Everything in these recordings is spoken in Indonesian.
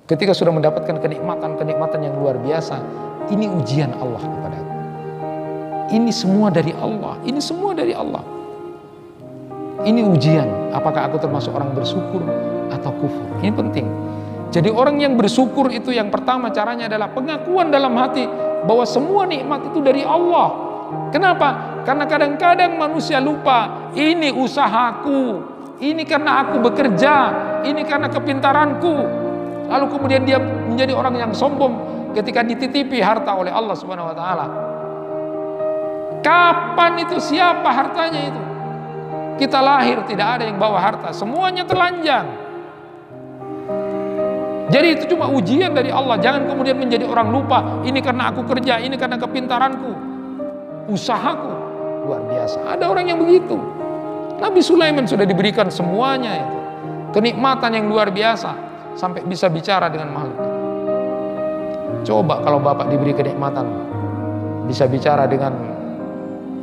ketika sudah mendapatkan kenikmatan-kenikmatan yang luar biasa, ini ujian Allah kepada aku. Ini semua dari Allah, ini semua dari Allah. Ini ujian, apakah aku termasuk orang bersyukur atau kufur. Ini penting. Jadi orang yang bersyukur itu yang pertama caranya adalah pengakuan dalam hati bahwa semua nikmat itu dari Allah. Kenapa? Karena kadang-kadang manusia lupa, ini usahaku, ini karena aku bekerja, ini karena kepintaranku. Lalu kemudian dia menjadi orang yang sombong ketika dititipi harta oleh Allah Subhanahu wa taala. Kapan itu, siapa hartanya itu? Kita lahir tidak ada yang bawa harta, semuanya telanjang. Jadi itu cuma ujian dari Allah. Jangan kemudian menjadi orang lupa, ini karena aku kerja, ini karena kepintaranku, usahaku. Luar biasa, ada orang yang begitu. Nabi Sulaiman sudah diberikan semuanya itu, kenikmatan yang luar biasa, sampai bisa bicara dengan makhluk. Coba kalau Bapak diberi kenikmatan, bisa bicara dengan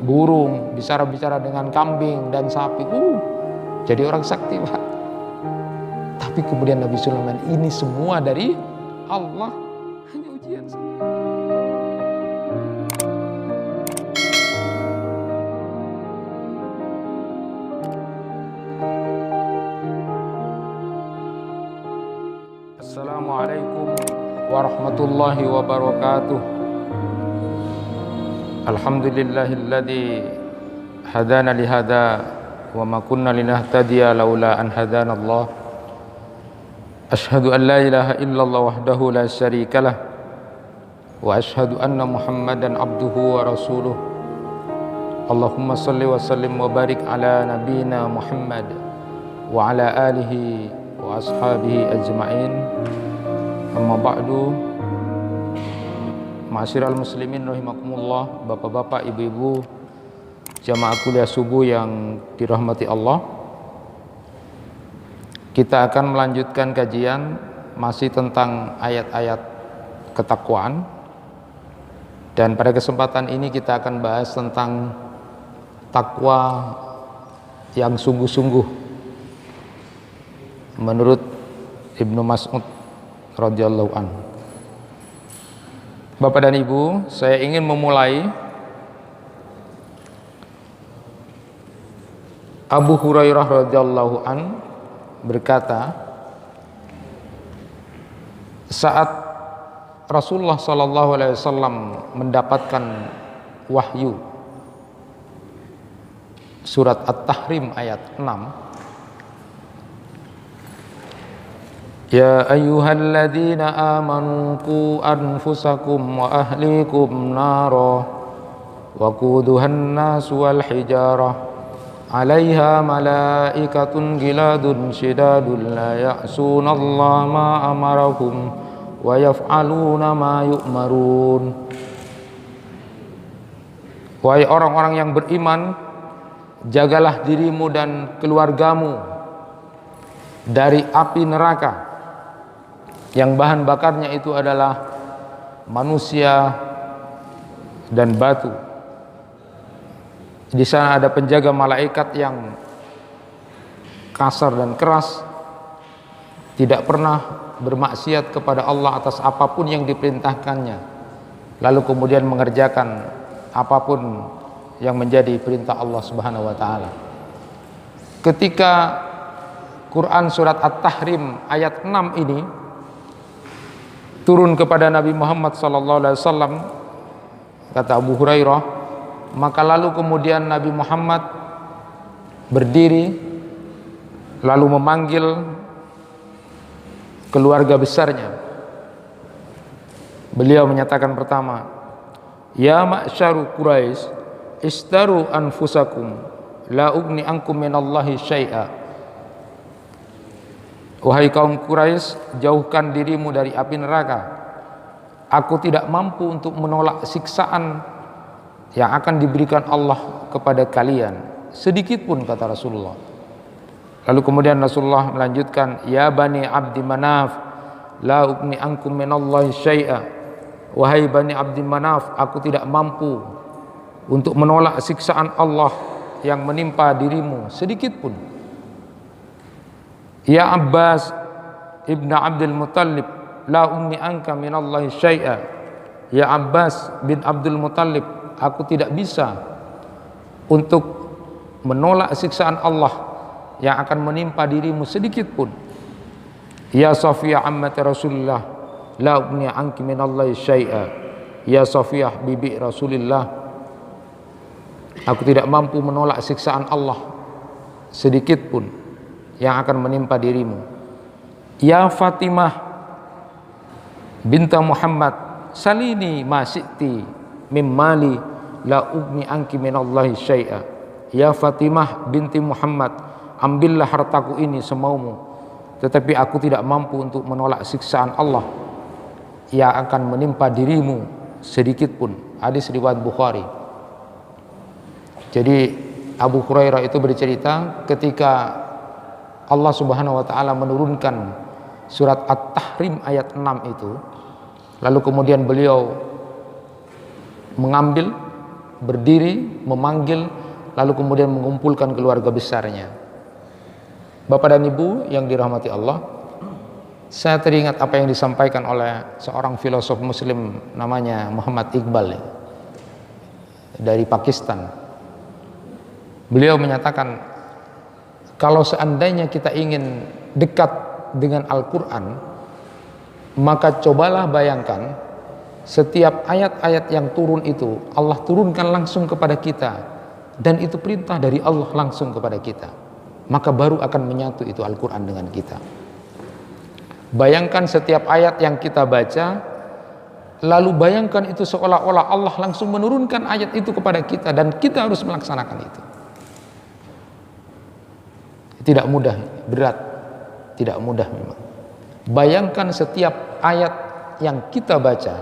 burung, bicara dengan kambing dan sapi, jadi orang sakti, Pak. Tapi kemudian Nabi Sulaiman, ini semua dari Allah, hanya ujian saja. Assalamualaikum warahmatullahi wabarakatuh. Alhamdulillahilladzi hadana lihada wa ma kunna linahtadiya laula an hadana Allah. Asyhadu an la ilaha illallah wahdahu la syarikalah wa asyhadu anna Muhammadan abduhu wa rasuluh. Allahumma salli wa sallim wa barik ala nabiyyina Muhammad wa ala alihi wa ashabihi ajma'in. Amma ba'du. Ma'asyiral muslimin rahimakumullah, bapak-bapak, ibu-ibu, jamaah kuliah subuh yang dirahmati Allah. Kita akan melanjutkan kajian masih tentang ayat-ayat ketakwaan. Dan pada kesempatan ini kita akan bahas tentang takwa yang sungguh-sungguh menurut Ibnu Mas'ud radhiyallahu anhu. Bapak dan Ibu, saya ingin memulai. Abu Hurairah radhiyallahu an berkata, saat Rasulullah sallallahu alaihi wasallam mendapatkan wahyu surat At-Tahrim ayat 6, Ya ayyuhalladzina amanu qu anfusakum wa ahlikum nara wa quduhan nasu wal hijarah 'alaiha malaikatun giladun shidadun la ya'sunallaha ma amarahum wa yaf'aluna ma yu'marun. Wahai orang-orang yang beriman, jagalah dirimu dan keluargamu dari api neraka yang bahan bakarnya itu adalah manusia dan batu. Di sana ada penjaga malaikat yang kasar dan keras, tidak pernah bermaksiat kepada Allah atas apapun yang diperintahkannya, lalu kemudian mengerjakan apapun yang menjadi perintah Allah Subhanahu wa taala. Ketika Quran surat At-Tahrim ayat 6 ini turun kepada Nabi Muhammad SAW, kata Abu Hurairah, maka lalu kemudian Nabi Muhammad berdiri lalu memanggil keluarga besarnya. Beliau menyatakan pertama, Ya ma'syaru Quraisy, istaru anfusakum la ugni ankum minallahi syai'a. Wahai kaum Quraisy, jauhkan dirimu dari api neraka. Aku tidak mampu untuk menolak siksaan yang akan diberikan Allah kepada kalian, sedikit pun, kata Rasulullah. Lalu kemudian Rasulullah melanjutkan, Ya bani Abdi Manaf, la ugni ankum minallahi syai'a. Wahai bani Abdi Manaf, aku tidak mampu untuk menolak siksaan Allah yang menimpa dirimu sedikit pun. Ya Abbas ibn Abdul Muttalib, la ummi anka minallahi syai'a. Ya Abbas bin Abdul Muttalib, aku tidak bisa untuk menolak siksaan Allah yang akan menimpa dirimu sedikit pun. Ya Safiyah ammati Rasulullah, la ummi anki minallahi syai'a. Ya Safiyah bibi Rasulullah, aku tidak mampu menolak siksaan Allah sedikit pun yang akan menimpa dirimu. Ya Fatimah binta Muhammad, salini ma syi'ti mim mali, la ugni anki minallahi syai'a. Ya Fatimah binti Muhammad, ambillah hartaku ini semaumu, tetapi aku tidak mampu untuk menolak siksaan Allah yang akan menimpa dirimu sedikit pun. Hadis riwayat Bukhari. Jadi Abu Hurairah itu bercerita ketika Allah Subhanahu wa taala menurunkan surat At-Tahrim ayat 6 itu, lalu kemudian beliau mengambil, berdiri, memanggil, lalu kemudian mengumpulkan keluarga besarnya. Bapak dan Ibu yang dirahmati Allah, saya teringat apa yang disampaikan oleh seorang filosof muslim namanya Muhammad Iqbal dari Pakistan. Beliau menyatakan, kalau seandainya kita ingin dekat dengan Al-Quran, maka cobalah bayangkan setiap ayat-ayat yang turun itu Allah turunkan langsung kepada kita, dan itu perintah dari Allah langsung kepada kita, maka baru akan menyatu itu Al-Quran dengan kita. Bayangkan setiap ayat yang kita baca, lalu bayangkan itu seolah-olah Allah langsung menurunkan ayat itu kepada kita, dan kita harus melaksanakan itu. Tidak mudah, berat, tidak mudah memang. Bayangkan setiap ayat yang kita baca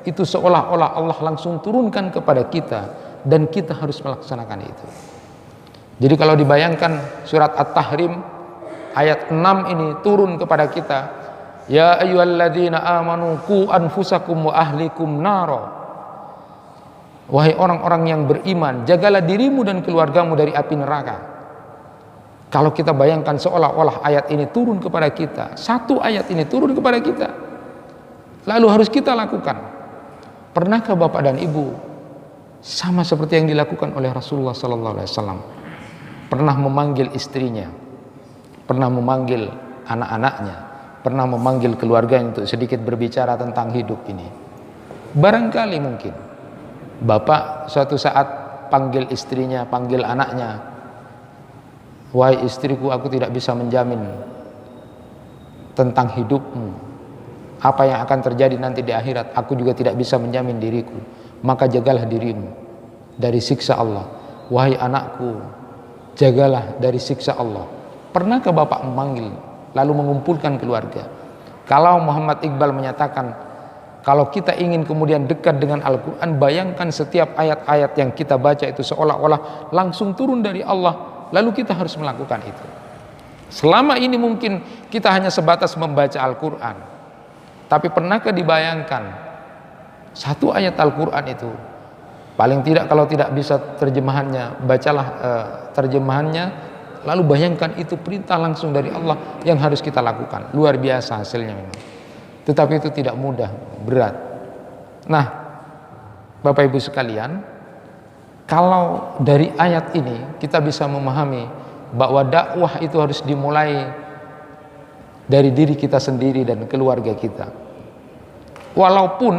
itu seolah-olah Allah langsung turunkan kepada kita, dan kita harus melaksanakan itu. Jadi kalau dibayangkan surat At-Tahrim ayat 6 ini turun kepada kita, ya ayyuhalladzina amanu qu anfusakum wa ahlikum naro. Wahai orang-orang yang beriman, jagalah dirimu dan keluargamu dari api neraka. Kalau kita bayangkan seolah-olah ayat ini turun kepada kita, satu ayat ini turun kepada kita, lalu harus kita lakukan. Pernahkah Bapak dan Ibu sama seperti yang dilakukan oleh Rasulullah sallallahu alaihi wasallam? Pernah memanggil istrinya, pernah memanggil anak-anaknya, pernah memanggil keluarganya untuk sedikit berbicara tentang hidup ini. Barangkali mungkin Bapak suatu saat panggil istrinya, panggil anaknya, wahai istriku, aku tidak bisa menjamin tentang hidupmu, apa yang akan terjadi nanti di akhirat, aku juga tidak bisa menjamin diriku, maka jagalah dirimu dari siksa Allah. Wahai anakku, jagalah dari siksa Allah. Pernahkah Bapak memanggil lalu mengumpulkan keluarga? Kalau Muhammad Iqbal menyatakan, kalau kita ingin kemudian dekat dengan Al-Quran, bayangkan setiap ayat-ayat yang kita baca itu seolah-olah langsung turun dari Allah, lalu kita harus melakukan itu. Selama ini mungkin kita hanya sebatas membaca Al-Quran, tapi pernahkah dibayangkan satu ayat Al-Quran itu, paling tidak kalau tidak bisa terjemahannya, bacalah terjemahannya, lalu bayangkan itu perintah langsung dari Allah yang harus kita lakukan. Luar biasa hasilnya memang. Tetapi itu tidak mudah, berat. Nah, Bapak Ibu sekalian, kalau dari ayat ini kita bisa memahami bahwa dakwah itu harus dimulai dari diri kita sendiri dan keluarga kita. Walaupun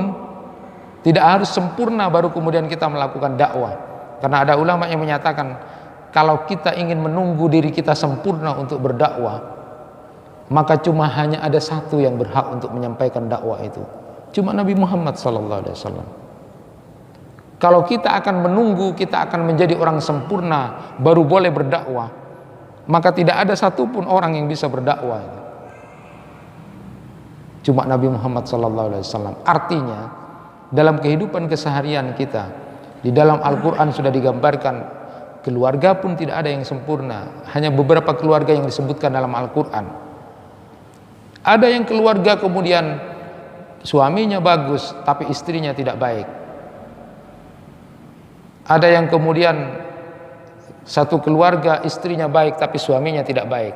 tidak harus sempurna baru kemudian kita melakukan dakwah. Karena ada ulama yang menyatakan, kalau kita ingin menunggu diri kita sempurna untuk berdakwah, maka cuma hanya ada satu yang berhak untuk menyampaikan dakwah itu, cuma Nabi Muhammad SAW. Kalau kita akan menunggu kita akan menjadi orang sempurna baru boleh berdakwah, maka tidak ada satupun orang yang bisa berdakwah. Cuma Nabi Muhammad SAW. Artinya dalam kehidupan keseharian kita, di dalam Al-Quran sudah digambarkan, keluarga pun tidak ada yang sempurna. Hanya beberapa keluarga yang disebutkan dalam Al-Quran. Ada yang keluarga kemudian suaminya bagus tapi istrinya tidak baik. Ada yang kemudian satu keluarga istrinya baik tapi suaminya tidak baik.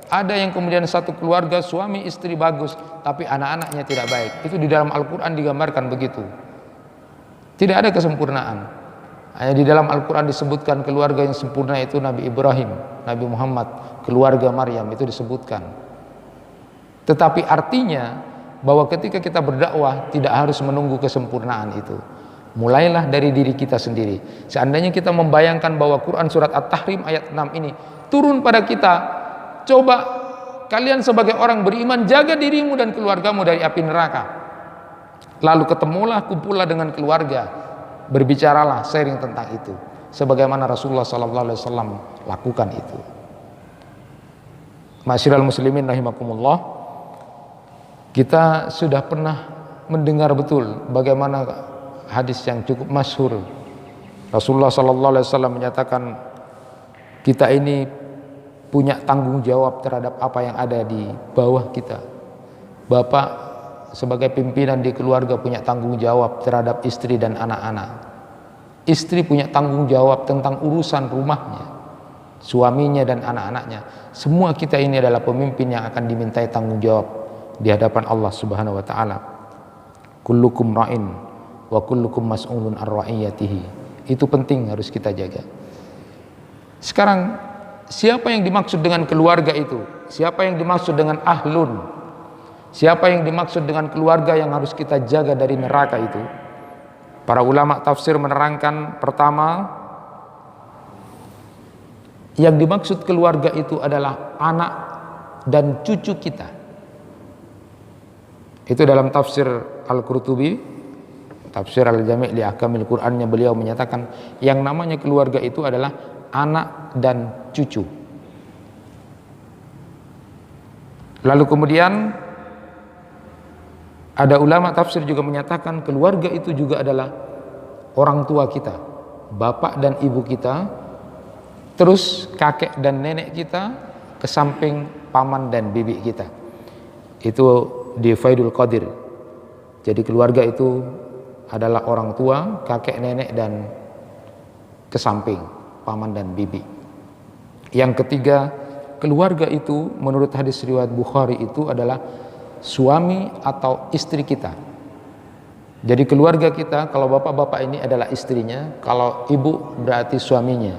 Ada yang kemudian satu keluarga suami istri bagus, tapi anak-anaknya tidak baik. Itu di dalam Al-Quran digambarkan begitu. Tidak ada kesempurnaan. Hanya di dalam Al-Quran disebutkan keluarga yang sempurna itu Nabi Ibrahim, Nabi Muhammad, keluarga Maryam, itu disebutkan. Tetapi artinya bahwa ketika kita berdakwah tidak harus menunggu kesempurnaan itu. Mulailah dari diri kita sendiri. Seandainya kita membayangkan bahwa Quran surat At-Tahrim ayat 6 ini turun pada kita, coba kalian sebagai orang beriman jaga dirimu dan keluargamu dari api neraka. Lalu ketemulah, kumpullah dengan keluarga, berbicaralah, sharing tentang itu. Sebagaimana Rasulullah SAW lakukan itu. Ma'asyiral muslimin rahimakumullah, kita sudah pernah mendengar betul bagaimana hadis yang cukup masyhur. Rasulullah SAW menyatakan kita ini punya tanggung jawab terhadap apa yang ada di bawah kita. Bapak sebagai pimpinan di keluarga punya tanggung jawab terhadap istri dan anak-anak. Istri punya tanggung jawab tentang urusan rumahnya, suaminya dan anak-anaknya. Semua kita ini adalah pemimpin yang akan dimintai tanggung jawab di hadapan Allah Subhanahu wa taala. Kullukum ra'in wa kullukum mas'ulun ar ra'iyatihi. Itu penting, harus kita jaga. Sekarang siapa yang dimaksud dengan keluarga itu? Siapa yang dimaksud dengan ahlun? Siapa yang dimaksud dengan keluarga yang harus kita jaga dari neraka itu? Para ulama tafsir menerangkan, pertama, yang dimaksud keluarga itu adalah anak dan cucu kita. Itu dalam tafsir Al-Qurtubi, tafsir Al-Jami' li Ahkamil Qur'annya, beliau menyatakan yang namanya keluarga itu adalah anak dan cucu. Lalu kemudian ada ulama tafsir juga menyatakan keluarga itu juga adalah orang tua kita, bapak dan ibu kita, terus kakek dan nenek kita, ke samping paman dan bibi kita. Itu di Faidul Qadir. Jadi keluarga itu adalah orang tua, kakek, nenek, dan ke samping paman dan bibi. Yang ketiga, keluarga itu menurut hadis riwayat Bukhari itu adalah suami atau istri kita. Jadi keluarga kita, kalau bapak-bapak ini adalah istrinya, kalau ibu berarti suaminya.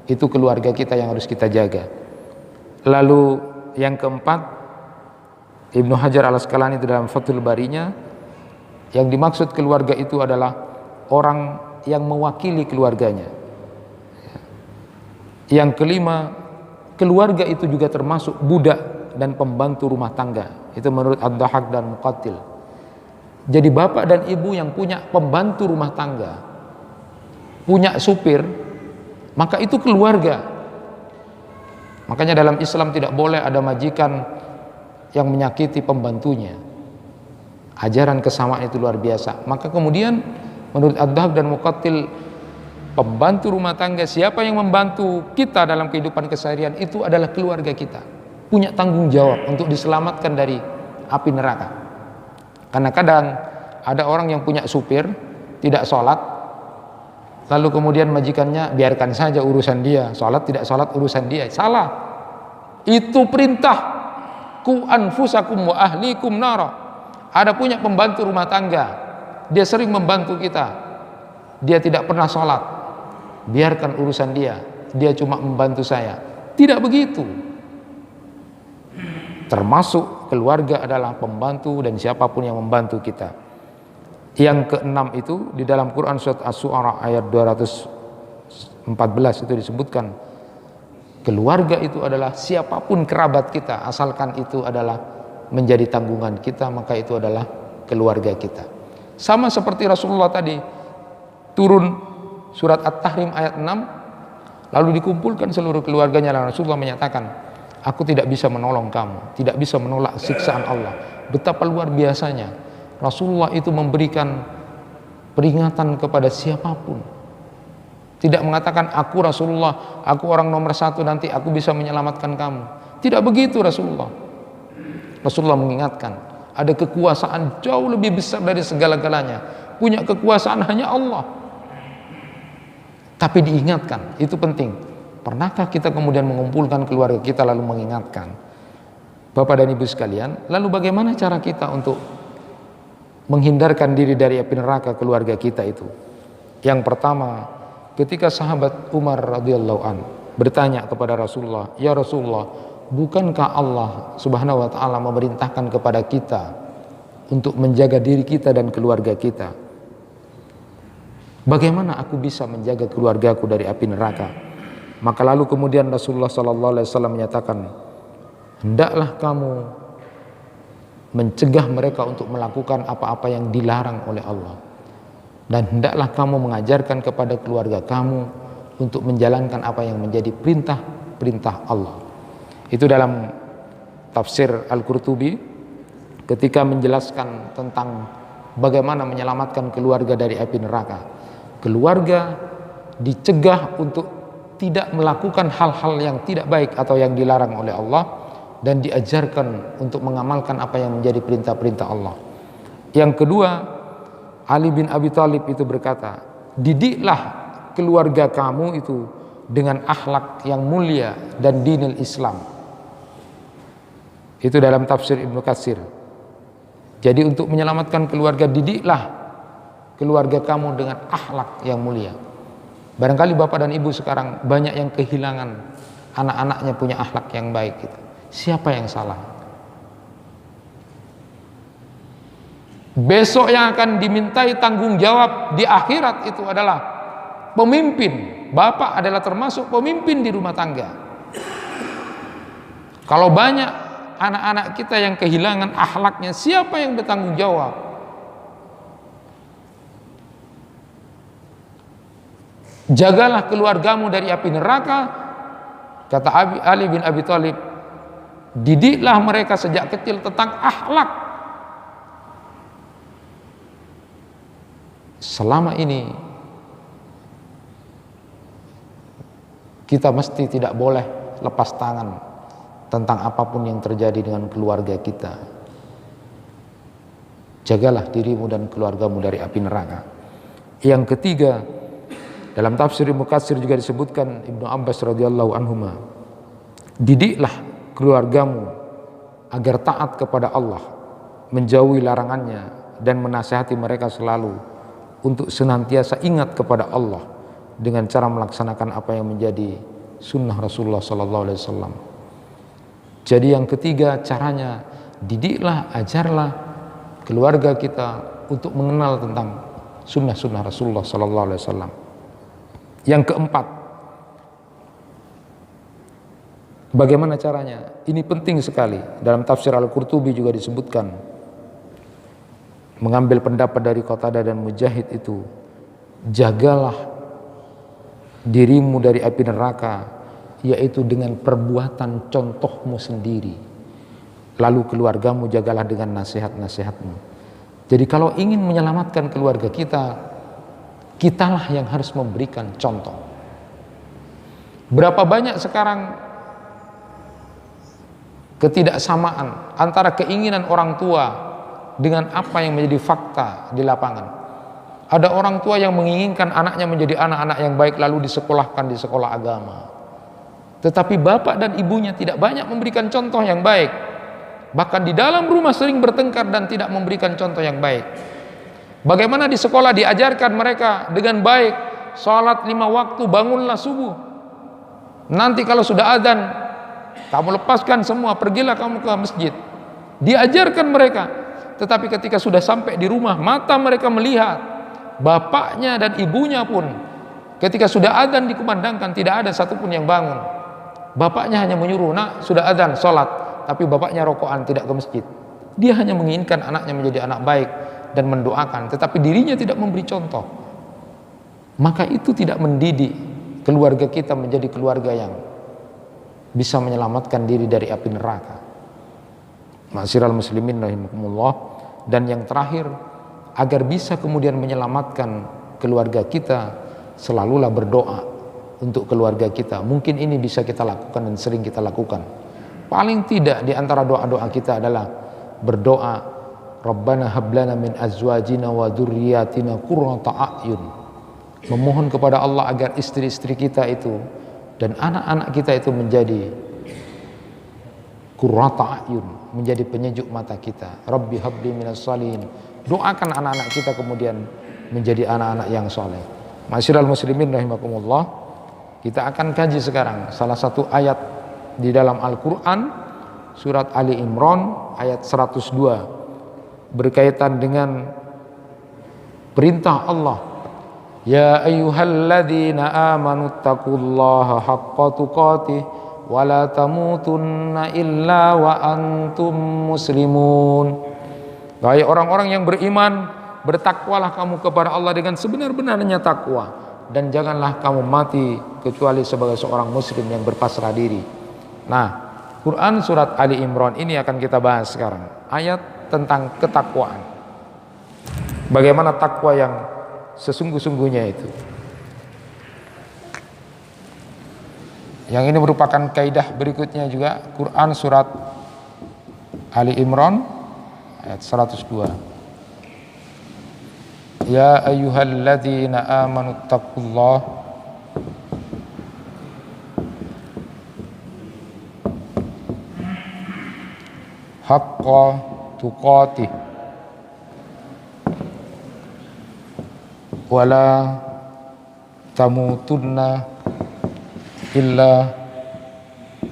Itu keluarga kita yang harus kita jaga. Lalu yang keempat, Ibnu Hajar Al-Asqalani itu dalam Fathul Barinya, yang dimaksud keluarga itu adalah orang yang mewakili keluarganya. Yang kelima, keluarga itu juga termasuk budak dan pembantu rumah tangga. Itu menurut Ad-Dahhak dan Muqatil. Jadi bapak dan ibu yang punya pembantu rumah tangga, punya supir, maka itu keluarga. Makanya dalam Islam tidak boleh ada majikan yang menyakiti pembantunya. Ajaran kesamaan itu luar biasa. Maka kemudian menurut Ad-Dahhak dan Muqatil, pembantu rumah tangga, siapa yang membantu kita dalam kehidupan keseharian, itu adalah keluarga kita. Punya tanggung jawab untuk diselamatkan dari api neraka. Karena kadang ada orang yang punya supir tidak sholat, lalu kemudian majikannya biarkan saja urusan dia, sholat tidak sholat urusan dia. Salah. Itu perintah, ku anfusakum wa ahlikum nara. Ada punya pembantu rumah tangga, dia sering membantu kita, dia tidak pernah sholat, biarkan urusan dia, dia cuma membantu saya. Tidak begitu. Termasuk keluarga adalah pembantu dan siapapun yang membantu kita. Yang keenam itu di dalam Quran surat Asy-Syu'ara ayat 214 itu disebutkan keluarga itu adalah siapapun kerabat kita, asalkan itu adalah menjadi tanggungan kita, maka itu adalah keluarga kita. Sama seperti Rasulullah tadi turun surat At-Tahrim ayat 6, lalu dikumpulkan seluruh keluarganya, dan Rasulullah menyatakan, aku tidak bisa menolong kamu, tidak bisa menolak siksaan Allah. Betapa luar biasanya Rasulullah itu memberikan peringatan kepada siapapun. Tidak mengatakan aku Rasulullah, aku orang nomor satu, nanti aku bisa menyelamatkan kamu. Tidak begitu Rasulullah. Rasulullah mengingatkan ada kekuasaan jauh lebih besar dari segala-galanya. Punya kekuasaan hanya Allah. Tapi diingatkan, itu penting. Pernahkah kita kemudian mengumpulkan keluarga kita lalu mengingatkan? Bapak dan Ibu sekalian, lalu bagaimana cara kita untuk menghindarkan diri dari api neraka keluarga kita itu? Yang pertama, ketika sahabat Umar radhiyallahu an bertanya kepada Rasulullah, "Ya Rasulullah, bukankah Allah Subhanahu wa taala memerintahkan kepada kita untuk menjaga diri kita dan keluarga kita? Bagaimana aku bisa menjaga keluargaku dari api neraka?" Maka lalu kemudian Rasulullah sallallahu alaihi wasallam menyatakan, "Hendaklah kamu mencegah mereka untuk melakukan apa-apa yang dilarang oleh Allah, dan hendaklah kamu mengajarkan kepada keluarga kamu untuk menjalankan apa yang menjadi perintah-perintah Allah." Itu dalam tafsir Al-Qurtubi ketika menjelaskan tentang bagaimana menyelamatkan keluarga dari api neraka. Keluarga dicegah untuk tidak melakukan hal-hal yang tidak baik atau yang dilarang oleh Allah, dan diajarkan untuk mengamalkan apa yang menjadi perintah-perintah Allah. Yang kedua, Ali bin Abi Thalib itu berkata, "Didiklah keluarga kamu itu dengan akhlak yang mulia dan dinil Islam." Itu dalam tafsir Ibnu Katsir. Jadi untuk menyelamatkan keluarga, didiklah keluarga kamu dengan akhlak yang mulia. Barangkali Bapak dan Ibu sekarang banyak yang kehilangan anak-anaknya punya akhlak yang baik gitu. Siapa yang salah? Besok yang akan dimintai tanggung jawab di akhirat itu adalah pemimpin. Bapak adalah termasuk pemimpin di rumah tangga. Kalau banyak anak-anak kita yang kehilangan akhlaknya, siapa yang bertanggung jawab? Jagalah keluargamu dari api neraka, kata Ali bin Abi Thalib. Didiklah mereka sejak kecil tentang akhlak. Selama ini kita mesti tidak boleh lepas tangan tentang apapun yang terjadi dengan keluarga kita. Jagalah dirimu dan keluargamu dari api neraka. Yang ketiga, dalam tafsir Ibnu Katsir juga disebutkan Ibnu Abbas radhiyallahu anhuma, didiklah keluargamu agar taat kepada Allah, menjauhi larangannya, dan menasihati mereka selalu untuk senantiasa ingat kepada Allah dengan cara melaksanakan apa yang menjadi sunnah Rasulullah SAW. Jadi yang ketiga caranya, didiklah, ajarlah keluarga kita untuk mengenal tentang sunnah-sunnah Rasulullah SAW. Yang keempat, bagaimana caranya? Ini penting sekali. Dalam tafsir Al-Qurtubi juga disebutkan, mengambil pendapat dari Qatadah dan Mujahid itu, jagalah dirimu dari api neraka, yaitu dengan perbuatan contohmu sendiri. Lalu keluargamu jagalah dengan nasihat-nasihatmu. Jadi kalau ingin menyelamatkan keluarga kita, kitalah yang harus memberikan contoh. Berapa banyak sekarang ketidaksamaan antara keinginan orang tua dengan apa yang menjadi fakta di lapangan. Ada orang tua yang menginginkan anaknya menjadi anak-anak yang baik lalu disekolahkan di sekolah agama. Tetapi bapak dan ibunya tidak banyak memberikan contoh yang baik. Bahkan di dalam rumah sering bertengkar dan tidak memberikan contoh yang baik. Bagaimana di sekolah diajarkan mereka dengan baik, sholat 5 waktu, bangunlah subuh. Nanti kalau sudah adzan, kamu lepaskan semua, pergilah kamu ke masjid. Diajarkan mereka. Tetapi ketika sudah sampai di rumah, mata mereka melihat bapaknya dan ibunya pun ketika sudah adzan dikumandangkan, tidak ada satupun yang bangun. Bapaknya hanya menyuruh, "Nak, sudah adzan, sholat." Tapi bapaknya rokokan, tidak ke masjid. Dia hanya menginginkan anaknya menjadi anak baik dan mendoakan, tetapi dirinya tidak memberi contoh. Maka itu tidak mendidik keluarga kita menjadi keluarga yang bisa menyelamatkan diri dari api neraka. Ma'asyiral muslimin rahimakumullah. Dan yang terakhir, agar bisa kemudian menyelamatkan keluarga kita, selalulah berdoa untuk keluarga kita. Mungkin ini bisa kita lakukan dan sering kita lakukan. Paling tidak di antara doa-doa kita adalah berdoa, Rabbana hablana min azwajina wa dzurriyyatina qurrata a'yun. Memohon kepada Allah agar istri-istri kita itu dan anak-anak kita itu menjadi qurrata a'yun, menjadi penyejuk mata kita. Rabbi habli minas shalihin. Doakan anak-anak kita kemudian menjadi anak-anak yang soleh. Masyiral muslimin rahimakumullah, kita akan kaji sekarang salah satu ayat di dalam Al-Quran, surat Ali Imran ayat 102, berkaitan dengan perintah Allah, ya ayyuhalladzina amanu taqullaha haqqa tuqatih wa la tamutunna illa wa antum muslimun. Wahai orang-orang yang beriman, bertakwalah kamu kepada Allah dengan sebenar-benarnya takwa, dan janganlah kamu mati kecuali sebagai seorang muslim yang berpasrah diri. Nah, Quran surat Ali Imran ini akan kita bahas sekarang, ayat tentang ketakwaan. Bagaimana takwa yang sesungguh-sungguhnya itu. Yang ini merupakan kaidah berikutnya juga, Quran surat Ali Imran ayat 102. Ya ayyuhalladzina amanu taqullaha haqqa tuqatih wa la tamutunna illa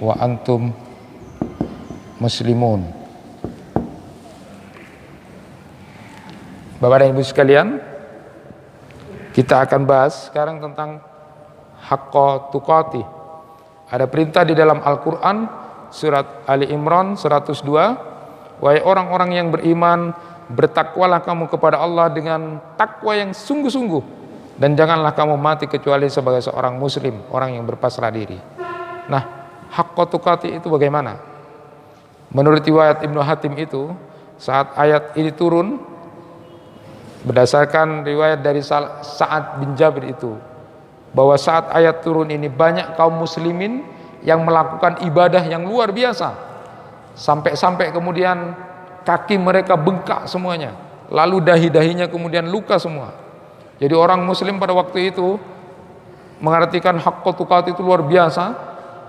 wa antum muslimun. Bapak dan Ibu sekalian, kita akan bahas sekarang tentang haqqa tuqatih. Ada perintah di dalam Al-Quran surat Ali Imran 102, wahai orang-orang yang beriman, bertakwalah kamu kepada Allah dengan takwa yang sungguh-sungguh, dan janganlah kamu mati kecuali sebagai seorang muslim, orang yang berpasrah diri. Nah, haqqa tuqatih itu bagaimana? Menurut riwayat Ibnu Hatim itu, saat ayat ini turun, berdasarkan riwayat dari Sa'ad bin Jabir itu, bahwa saat ayat turun ini banyak kaum muslimin yang melakukan ibadah yang luar biasa, sampai-sampai kemudian kaki mereka bengkak semuanya, lalu dahi-dahinya kemudian luka semua. Jadi orang muslim pada waktu itu mengartikan haqqa tuqatih itu luar biasa,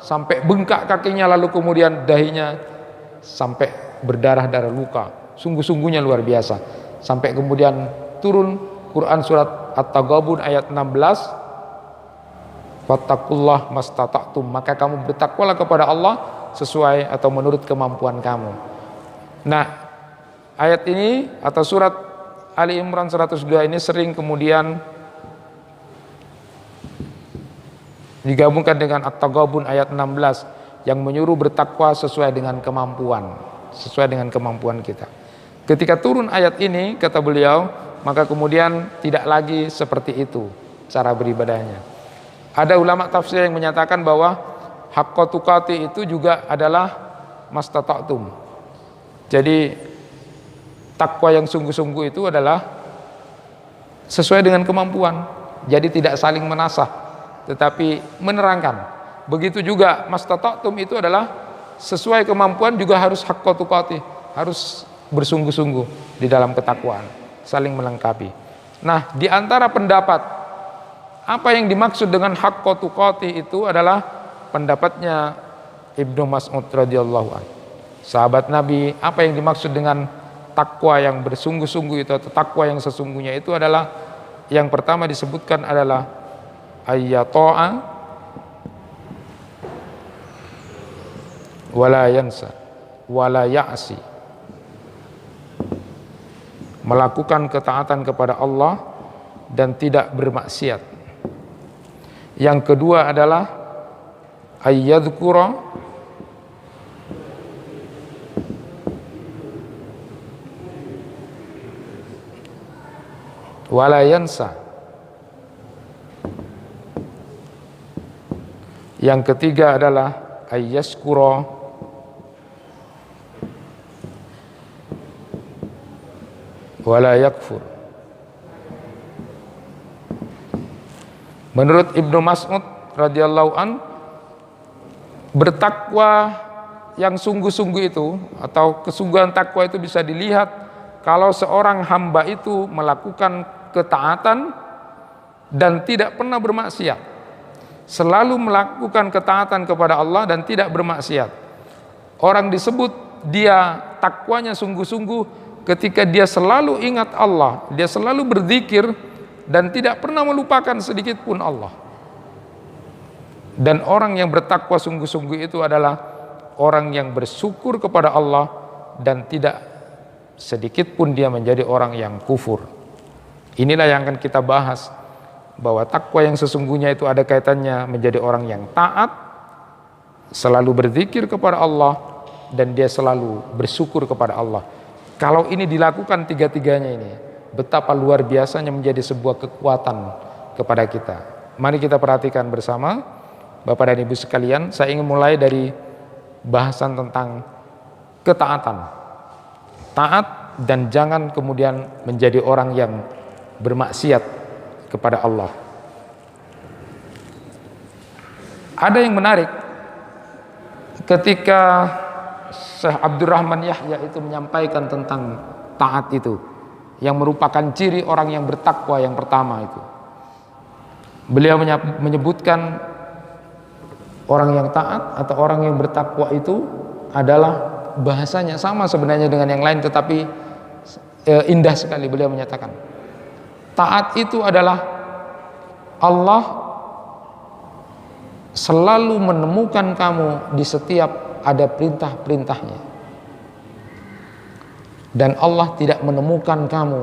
sampai bengkak kakinya, lalu kemudian dahinya sampai berdarah-darah luka, sungguh-sungguhnya luar biasa. Sampai kemudian turun Quran surat At-Taghabun ayat 16, fattaqullah mastata'tum, maka kamu bertakwalah kepada Allah sesuai atau menurut kemampuan kamu. Nah, ayat ini atau surat Ali Imran 102 ini sering kemudian digabungkan dengan At-Taghabun ayat 16 yang menyuruh bertakwa sesuai dengan kemampuan, sesuai dengan kemampuan kita. Ketika turun ayat ini, kata beliau, maka kemudian tidak lagi seperti itu cara beribadahnya. Ada ulama tafsir yang menyatakan bahwa haqqa tuqatih itu juga adalah mastata'tum. Jadi takwa yang sungguh-sungguh itu adalah sesuai dengan kemampuan. Jadi tidak saling menasah, tetapi menerangkan. Begitu juga mastata'tum itu adalah sesuai kemampuan, juga harus haqqa tuqatih, harus bersungguh-sungguh di dalam ketakwaan, saling melengkapi. Nah, di antara pendapat apa yang dimaksud dengan haqqa tuqatih itu adalah pendapatnya Ibnu Mas'ud radhiyallahu anhu, sahabat Nabi. Apa yang dimaksud dengan takwa yang bersungguh-sungguh itu atau takwa yang sesungguhnya itu adalah, yang pertama disebutkan adalah ayyata'a wala yansa wala ya'si, melakukan ketaatan kepada Allah dan tidak bermaksiat. Yang kedua adalah ayyadhkura wala yansa. Yang ketiga adalah ayyaskura wala yakfur. Menurut Ibnu Mas'ud radhiyallahu an, bertakwa yang sungguh-sungguh itu atau kesungguhan takwa itu bisa dilihat kalau seorang hamba itu melakukan ketaatan dan tidak pernah bermaksiat, selalu melakukan ketaatan kepada Allah dan tidak bermaksiat. Orang disebut dia takwanya sungguh-sungguh ketika dia selalu ingat Allah, dia selalu berzikir dan tidak pernah melupakan sedikit pun Allah. Dan orang yang bertakwa sungguh-sungguh itu adalah orang yang bersyukur kepada Allah dan tidak sedikit pun dia menjadi orang yang kufur. Inilah yang akan kita bahas, bahwa takwa yang sesungguhnya itu ada kaitannya menjadi orang yang taat, selalu berzikir kepada Allah, dan dia selalu bersyukur kepada Allah. Kalau ini dilakukan tiga-tiganya ini, betapa luar biasanya menjadi sebuah kekuatan kepada kita. Mari kita perhatikan bersama, Bapak dan Ibu sekalian. Saya ingin mulai dari bahasan tentang ketaatan. Taat dan jangan kemudian menjadi orang yang bermaksiat kepada Allah. Ada yang menarik ketika Syekh Abdurrahman Yahya itu menyampaikan tentang taat itu, yang merupakan ciri orang yang bertakwa yang pertama itu. Beliau menyebutkan orang yang taat atau orang yang bertakwa itu adalah, bahasanya sama sebenarnya dengan yang lain, tetapi indah sekali. Beliau menyatakan taat itu adalah Allah selalu menemukan kamu di setiap ada perintah-perintahnya, dan Allah tidak menemukan kamu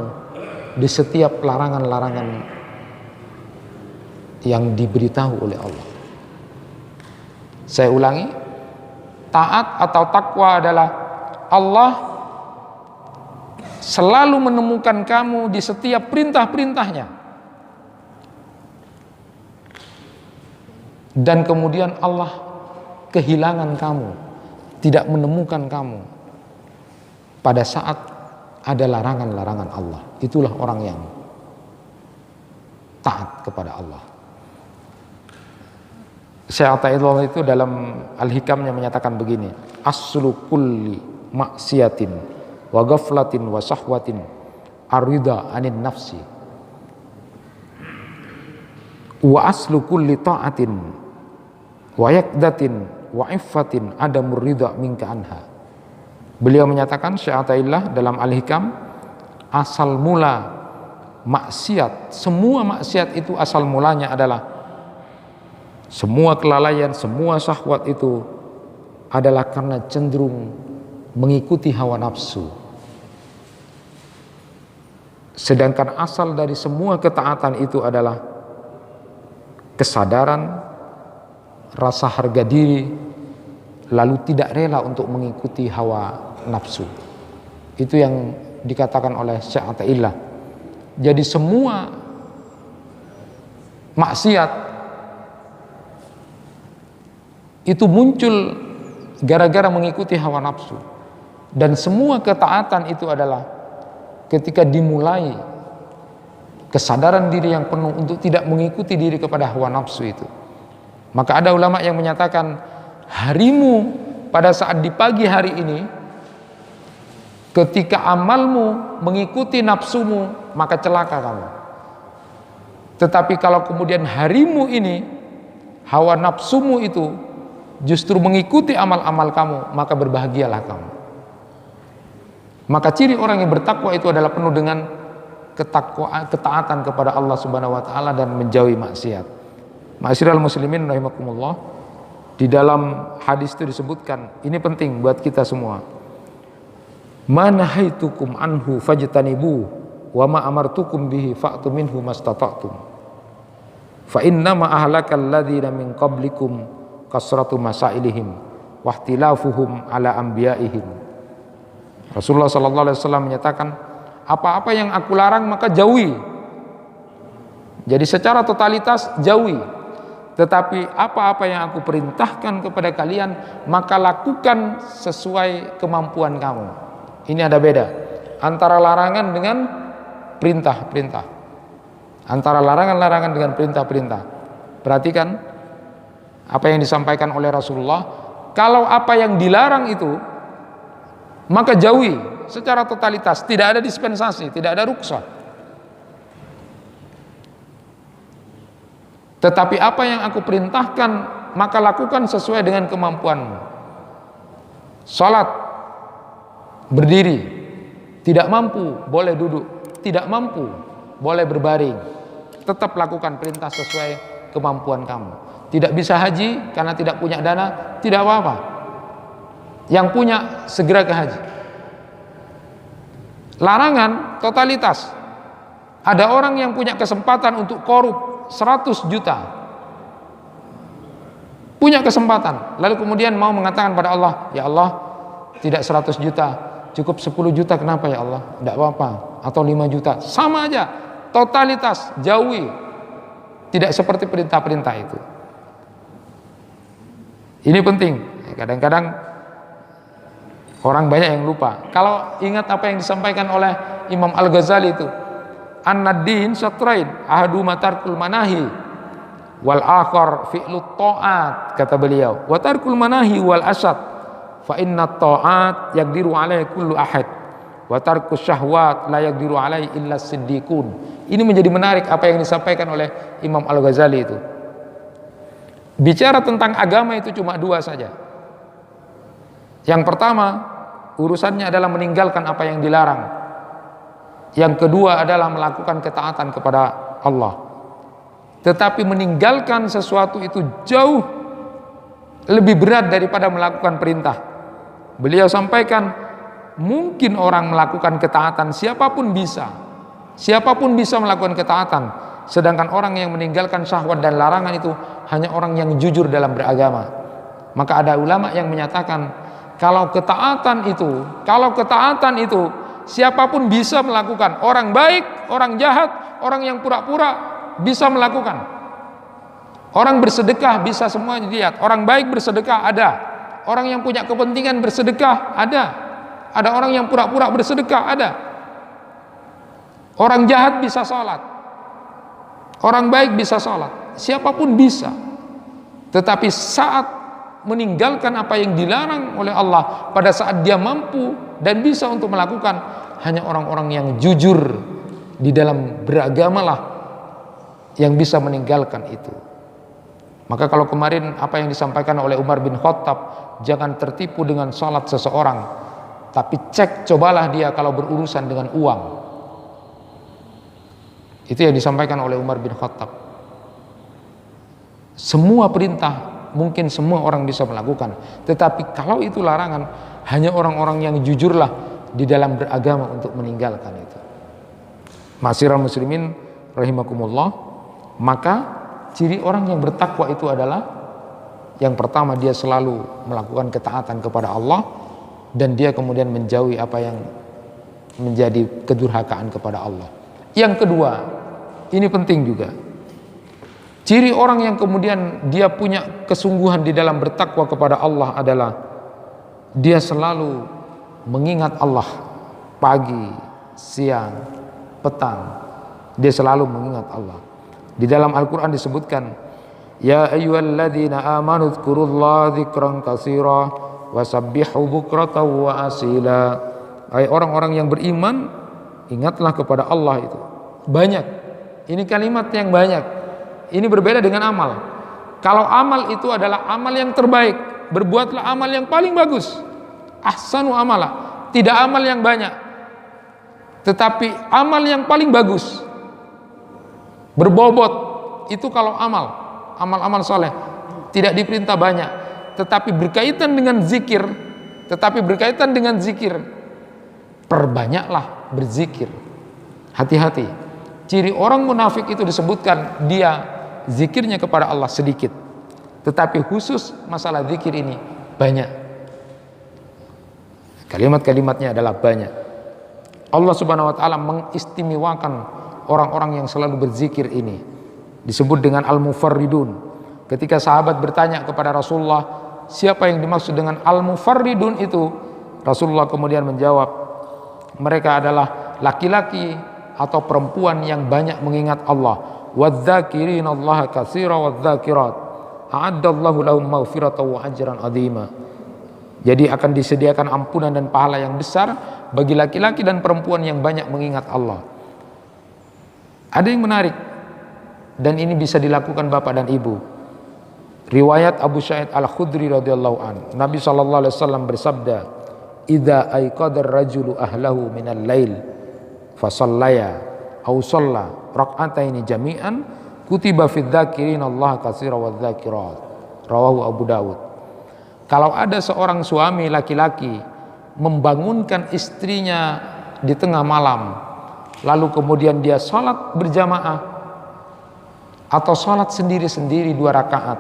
di setiap larangan-larangan yang diberitahu oleh Allah. Saya ulangi, taat atau takwa adalah Allah selalu menemukan kamu di setiap perintah-perintahnya, dan kemudian Allah kehilangan kamu, tidak menemukan kamu pada saat ada larangan-larangan Allah. Itulah orang yang taat kepada Allah. Syekh Athaillah itu dalam Al-Hikamnya menyatakan begini, aslu kulli maksiatin wa ghaflatin wa sahwatin arida anin nafsi wa aslu kulli ta'atin wa yakdatin wa iffatin adamur ridha minka anha. Beliau menyatakan, Syekh Athaillah dalam Al-Hikam, asal mula maksiat, semua maksiat itu asal mulanya adalah, semua kelalaian, semua syahwat itu adalah karena cenderung mengikuti hawa nafsu. Sedangkan asal dari semua ketaatan itu adalah kesadaran, rasa harga diri, lalu tidak rela untuk mengikuti hawa nafsu. Itu yang dikatakan oleh Syekh Athaillah. Jadi semua maksiat itu muncul gara-gara mengikuti hawa nafsu, dan semua ketaatan itu adalah ketika dimulai kesadaran diri yang penuh untuk tidak mengikuti diri kepada hawa nafsu itu. Maka ada ulama yang menyatakan, harimu pada saat di pagi hari ini, ketika amalmu mengikuti nafsumu, maka celaka kamu. Tetapi kalau kemudian harimu ini, hawa nafsumu itu justru mengikuti amal-amal kamu, maka berbahagialah kamu. Maka ciri orang yang bertakwa itu adalah penuh dengan ketaatan kepada Allah Subhanahu wa taala dan menjauhi maksiat. Ma'asyiral muslimin rahimakumullah, di dalam hadis itu disebutkan, ini penting buat kita semua. Ma nahaitukum anhu fajtanibu wa ma amartukum bihi fa'tu minhu mastata'tum. Fa inna ma ahlakal ladzina min qablikum kasratu masailihim wahtilafuhum ala anbiyaihim. Rasulullah sallallahu alaihi wasallam menyatakan, apa-apa yang aku larang maka jauhi. Jadi secara totalitas jauhi. Tetapi apa-apa yang aku perintahkan kepada kalian maka lakukan sesuai kemampuan kamu. Ini ada beda antara larangan dengan perintah-perintah. Antara larangan-larangan dengan perintah-perintah. Perhatikan apa yang disampaikan oleh Rasulullah. Kalau apa yang dilarang itu, maka jauhi secara totalitas, tidak ada dispensasi, tidak ada rukhsah. Tetapi apa yang aku perintahkan, maka lakukan sesuai dengan kemampuanmu. Salat berdiri, tidak mampu boleh duduk, tidak mampu boleh berbaring. Tetap lakukan perintah sesuai kemampuan kamu. Tidak bisa haji karena tidak punya dana, tidak apa-apa. Yang punya segera ke haji. Larangan totalitas. Ada orang yang punya kesempatan untuk korup 100 juta. Punya kesempatan, lalu kemudian mau mengatakan pada Allah, ya Allah, tidak 100 juta, cukup 10 juta, kenapa ya Allah? Tidak apa-apa. Atau 5 juta, sama aja. Totalitas, jauhi. Tidak seperti perintah-perintah itu. Ini penting. Kadang-kadang orang banyak yang lupa. Kalau ingat apa yang disampaikan oleh Imam Al-Ghazali itu, an-naddin syatrain, ahaduma tarkul manahi wal akhar fi'lut ta'at, kata beliau. Wa tarkul manahi wal asad fa inna ta'at yaqdiru alaihi kullu ahad wa tarkus syahwat la yaqdiru alaihi illa siddiqun. Ini menjadi menarik apa yang disampaikan oleh Imam Al-Ghazali itu. Bicara tentang agama itu cuma dua saja. Yang pertama, urusannya adalah meninggalkan apa yang dilarang. Yang kedua adalah melakukan ketaatan kepada Allah. Tetapi meninggalkan sesuatu itu jauh lebih berat daripada melakukan perintah. Beliau sampaikan, mungkin orang melakukan ketaatan, siapapun bisa melakukan ketaatan. Sedangkan orang yang meninggalkan syahwat dan larangan itu hanya orang yang jujur dalam beragama. Maka ada ulama yang menyatakan, kalau ketaatan itu siapapun bisa melakukan. Orang baik, orang jahat, orang yang pura-pura bisa melakukan. Orang bersedekah bisa semua dilihat. Orang baik bersedekah ada. Orang yang punya kepentingan bersedekah ada. Ada orang yang pura-pura bersedekah ada. Orang jahat bisa sholat. Orang baik bisa sholat. Siapapun bisa. Tetapi saat meninggalkan apa yang dilarang oleh Allah, pada saat dia mampu dan bisa untuk melakukan, hanya orang-orang yang jujur di dalam beragamalah yang bisa meninggalkan itu. Maka kalau kemarin apa yang disampaikan oleh Umar bin Khattab, jangan tertipu dengan sholat seseorang, tapi cek, cobalah dia kalau berurusan dengan uang. Itu yang disampaikan oleh Umar bin Khattab. Semua perintah mungkin semua orang bisa melakukan, tetapi kalau itu larangan, hanya orang-orang yang jujurlah di dalam beragama untuk meninggalkan itu. Ma'asyiral muslimin rahimakumullah, maka ciri orang yang bertakwa itu adalah, yang pertama, dia selalu melakukan ketaatan kepada Allah, dan dia kemudian menjauhi apa yang menjadi kedurhakaan kepada Allah. Yang kedua, ini penting juga, ciri orang yang kemudian dia punya kesungguhan di dalam bertakwa kepada Allah adalah dia selalu mengingat Allah pagi, siang, petang. Dia selalu mengingat Allah. Di dalam Al-Quran disebutkan, ya ayyuhalladzina amanu dzkurullaha dzikran katsira wasabbihu bukratan wa asila. Hai orang-orang yang beriman, ingatlah kepada Allah itu banyak. Ini kalimat yang banyak. Ini berbeda dengan amal. Kalau amal itu adalah amal yang terbaik, berbuatlah amal yang paling bagus. Ahsanu amala, tidak amal yang banyak, tetapi amal yang paling bagus, berbobot. Itu kalau amal soleh, tidak diperintah banyak, tetapi berkaitan dengan zikir, perbanyaklah berzikir. Hati-hati. Ciri orang munafik itu disebutkan dia zikirnya kepada Allah sedikit, tetapi khusus masalah zikir ini banyak. Kalimat-kalimatnya adalah banyak. Allah Subhanahu wa taala mengistimewakan orang-orang yang selalu berzikir ini. Disebut dengan al-mufarridun. Ketika sahabat bertanya kepada Rasulullah, siapa yang dimaksud dengan al-mufarridun itu? Rasulullah kemudian menjawab, mereka adalah laki-laki atau perempuan yang banyak mengingat Allah. Wadz-dzakirinallaha katsira wadz-dzakirat a'addallahu lahum maghfiratan wa ajran 'azima. Jadi akan disediakan ampunan dan pahala yang besar bagi laki-laki dan perempuan yang banyak mengingat Allah. Ada yang menarik, dan ini bisa dilakukan bapak dan ibu. Riwayat Abu Sa'id Al-Khudri radhiyallahu an, Nabi sallallahu alaihi wasallam bersabda, "Idza aiqadar rajulu ahlahu minal lail fa shallaya aw shalla rak'ataini jami'an kutiba fid dzakirin Allah katsira wadz dzakirat." Rawahu Abu Dawud. Kalau ada seorang suami laki-laki membangunkan istrinya di tengah malam, lalu kemudian dia salat berjamaah atau salat sendiri-sendiri 2 rakaat,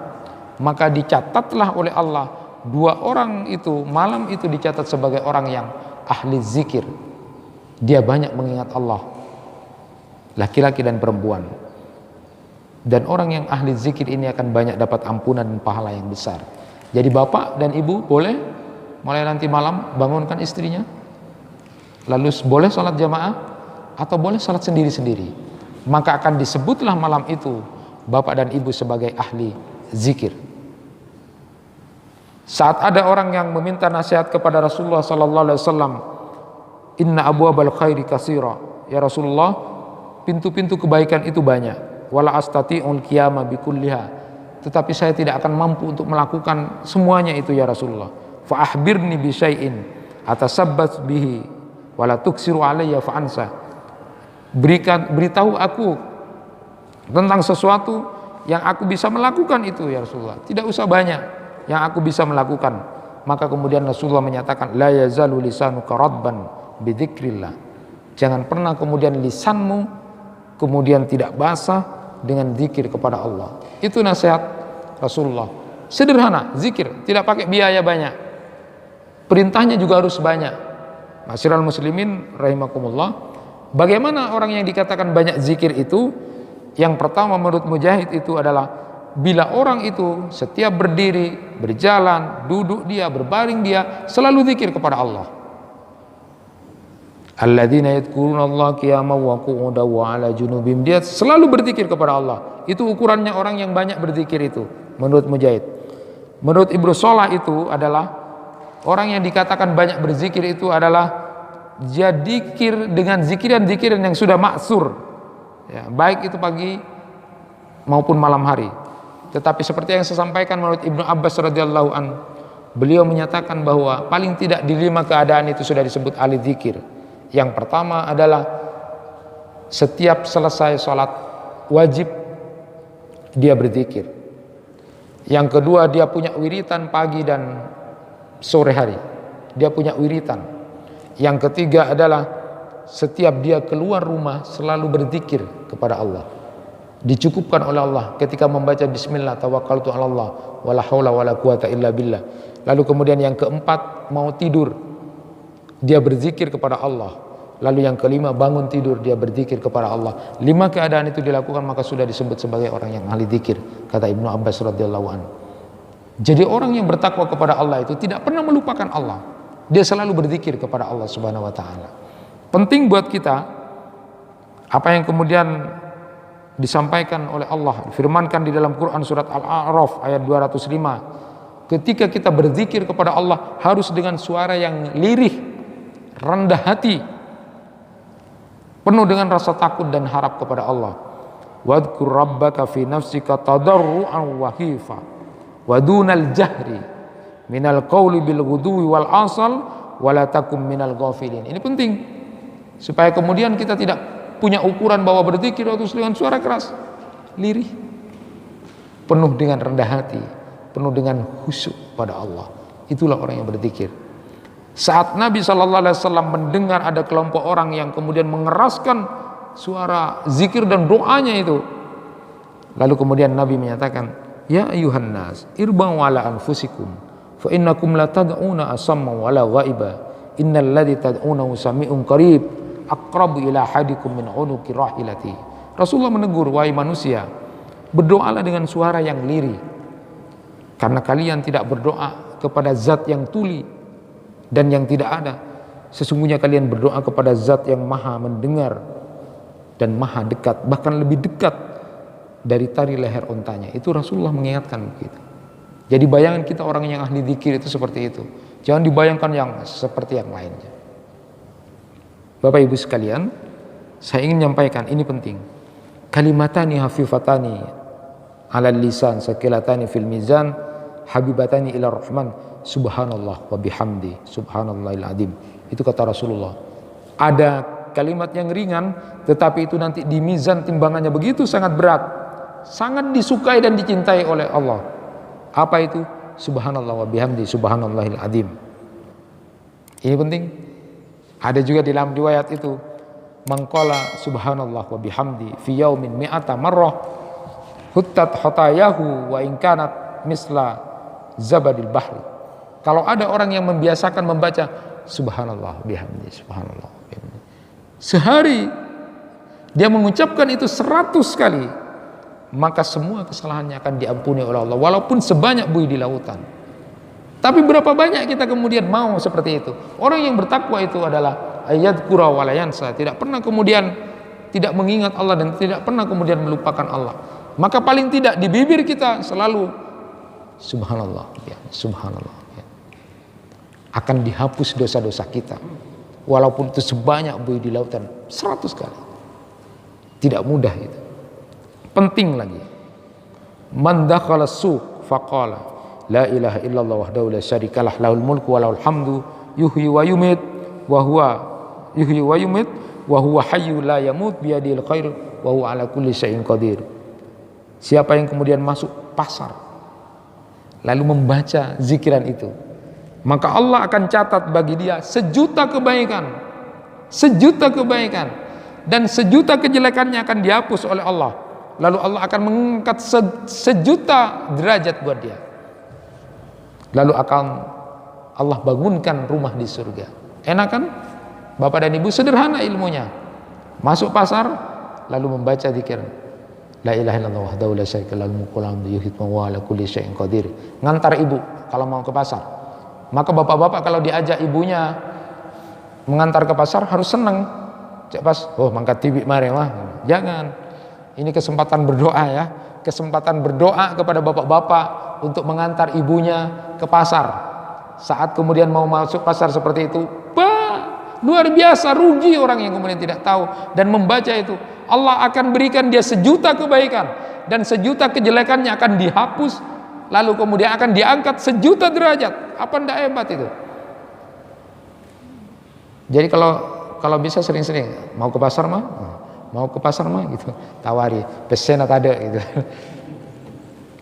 maka dicatatlah oleh Allah 2 orang itu, malam itu dicatat sebagai orang yang ahli zikir. Dia banyak mengingat Allah, laki-laki dan perempuan. Dan orang yang ahli zikir ini akan banyak dapat ampunan dan pahala yang besar. Jadi bapak dan ibu boleh mulai nanti malam bangunkan istrinya, lalu boleh sholat jamaah atau boleh sholat sendiri-sendiri. Maka akan disebutlah malam itu bapak dan ibu sebagai ahli zikir. Saat ada orang yang meminta nasihat kepada Rasulullah sallallahu alaihi wasallam, "Inna abwabal khairi katsira." Ya Rasulullah, pintu-pintu kebaikan itu banyak. Wala astati'ul qiyama bikulliha. Tetapi saya tidak akan mampu untuk melakukan semuanya itu ya Rasulullah. Fa akhbirni bi syai'in atasabbat bihi wala tuksiru alayya fa ansa. Beritahu aku tentang sesuatu yang aku bisa melakukan itu ya Rasulullah. Tidak usah banyak yang aku bisa melakukan. Maka kemudian Rasulullah menyatakan, la yazalu lisanuka radban bidzikrillah. Jangan pernah kemudian lisanmu kemudian tidak basah dengan zikir kepada Allah. Itu nasihat Rasulullah. Sederhana, zikir, tidak pakai biaya banyak. Perintahnya juga harus banyak. Masyiral muslimin rahimakumullah. Bagaimana orang yang dikatakan banyak zikir itu? Yang pertama menurut Mujahid itu adalah bila orang itu setiap berdiri, berjalan, duduk dia, berbaring dia, selalu zikir kepada Allah. Alladzina yadhkuruna Allah qiyaman wa qu'udan wa 'ala junubihim. Dia selalu berzikir kepada Allah. Itu ukurannya orang yang banyak berzikir itu menurut Mujahid. Menurut Ibnu Shalah itu adalah orang yang dikatakan banyak berzikir itu adalah dia zikir dengan zikiran-zikiran yang sudah maksur. Ya, baik itu pagi maupun malam hari. Tetapi seperti yang saya sampaikan menurut Ibnu Abbas radhiyallahu an, beliau menyatakan bahwa paling tidak di 5 keadaan itu sudah disebut ahli zikir. Yang pertama adalah setiap selesai sholat wajib dia berzikir. Yang kedua dia punya wiritan pagi dan sore hari, dia punya wiritan. Yang ketiga adalah setiap dia keluar rumah selalu berzikir kepada Allah. Dicukupkan oleh Allah ketika membaca bismillah tawakkaltu 'ala Allah wala haula wala quwata illa billah. Lalu kemudian yang keempat mau tidur dia berzikir kepada Allah. Lalu yang kelima bangun tidur dia berzikir kepada Allah. 5 keadaan itu dilakukan maka sudah disebut sebagai orang yang ahli zikir, kata Ibnu Abbas radhiyallahu anhu. Jadi orang yang bertakwa kepada Allah itu tidak pernah melupakan Allah. Dia selalu berzikir kepada Allah Subhanahu wa taala. Penting buat kita apa yang kemudian disampaikan oleh Allah, difirmankan di dalam Quran surat Al-A'raf ayat 205. Ketika kita berzikir kepada Allah harus dengan suara yang lirih, rendah hati, penuh dengan rasa takut dan harap kepada Allah. Wadhkur rabbaka fi nafsika tadarruan wa khifa wa dunal jahri minal qawli bil ghudwi wal asal wa la takum minal ghafilin. Ini penting supaya kemudian kita tidak punya ukuran bahwa berzikir harus dengan suara keras, lirih, penuh dengan rendah hati, penuh dengan khusyuk pada Allah. Itulah orang yang berzikir. Saat Nabi SAW mendengar ada kelompok orang yang kemudian mengeraskan suara zikir dan doanya itu, lalu kemudian Nabi menyatakan, ya ayuhan nas irba'u ala anfusikum fa innakum la tad'una asamma wala ghaiba innal ladzi tad'unahu sami'un qarib aqrabu ila hadikum min unuqi rahilati. Rasulullah menegur, wahai manusia, berdoalah dengan suara yang lirih, karena kalian tidak berdoa kepada zat yang tuli dan yang tidak ada. Sesungguhnya kalian berdoa kepada zat yang maha mendengar dan maha dekat, bahkan lebih dekat dari tari leher untanya. Itu Rasulullah mengingatkan begitu. Jadi bayangan kita orang yang ahli zikir itu seperti itu. Jangan dibayangkan yang seperti yang lainnya. Bapak Ibu sekalian, saya ingin menyampaikan ini penting. Kalimatani hafifatani 'alal lisan saqilatani fil mizan habibatani ila rahman subhanallah wa bihamdi subhanallahil azim. Itu kata Rasulullah. Ada kalimat yang ringan tetapi itu nanti di mizan timbangannya begitu sangat berat, sangat disukai dan dicintai oleh Allah. Apa itu? Subhanallah wa bihamdi subhanallahil azim. Ini penting. Ada juga di dalam riwayat itu, mangqala subhanallah wa bihamdi fi yaumin mi'ata marrah huttat khatayahu wa in kanat misla zabadil bahri. Kalau ada orang yang membiasakan membaca subhanallah bihamdi subhanallah bihamdi, sehari dia mengucapkan itu 100 kali, maka semua kesalahannya akan diampuni oleh Allah walaupun sebanyak buih di lautan. Tapi berapa banyak kita kemudian mau seperti itu? Orang yang bertakwa itu adalah ayadkura wa la yansa, tidak pernah kemudian tidak mengingat Allah dan tidak pernah kemudian melupakan Allah. Maka paling tidak di bibir kita selalu subhanallah ya, subhanallah ya. Akan dihapus dosa-dosa kita walaupun itu sebanyak buih di lautan 100 kali. Tidak mudah itu. Penting lagi. Man dakhala suq faqala la ilaha illallah wahdahu la syarikalah lahul mulku wa lahul hamdu yuhyi wa yumit wa huwa hayyu la yamut biyadil khair wa huwa ala kulli syai'in qadir. Siapa yang kemudian masuk pasar lalu membaca zikiran itu, maka Allah akan catat bagi dia 1.000.000 kebaikan, 1.000.000 kebaikan, dan 1.000.000 kejelekannya akan dihapus oleh Allah. Lalu Allah akan mengangkat 1.000.000 derajat buat dia. Lalu akan Allah bangunkan rumah di surga. Enak kan? Bapak dan Ibu, sederhana ilmunya. Masuk pasar lalu membaca zikir la ilaha illallah wahdahu la syarika lahu mulku wa hamdu yuhyi wa ala kulli syai'in qadir. Ngantar ibu kalau mau ke pasar. Maka bapak-bapak kalau diajak ibunya mengantar ke pasar harus senang. Cek pas, oh mangkat tibik mare mah. Jangan. Ini kesempatan berdoa ya. Kesempatan berdoa kepada bapak-bapak untuk mengantar ibunya ke pasar. Saat kemudian mau masuk pasar seperti itu, luar biasa rugi orang yang kemudian tidak tahu dan membaca itu. Allah akan berikan dia 1.000.000 kebaikan dan 1.000.000 kejelekannya akan dihapus, lalu kemudian akan diangkat 1.000.000 derajat. Apa ndak hebat itu? Jadi kalau bisa sering-sering mau ke pasar mah gitu, tawari pesen atau ada gitu.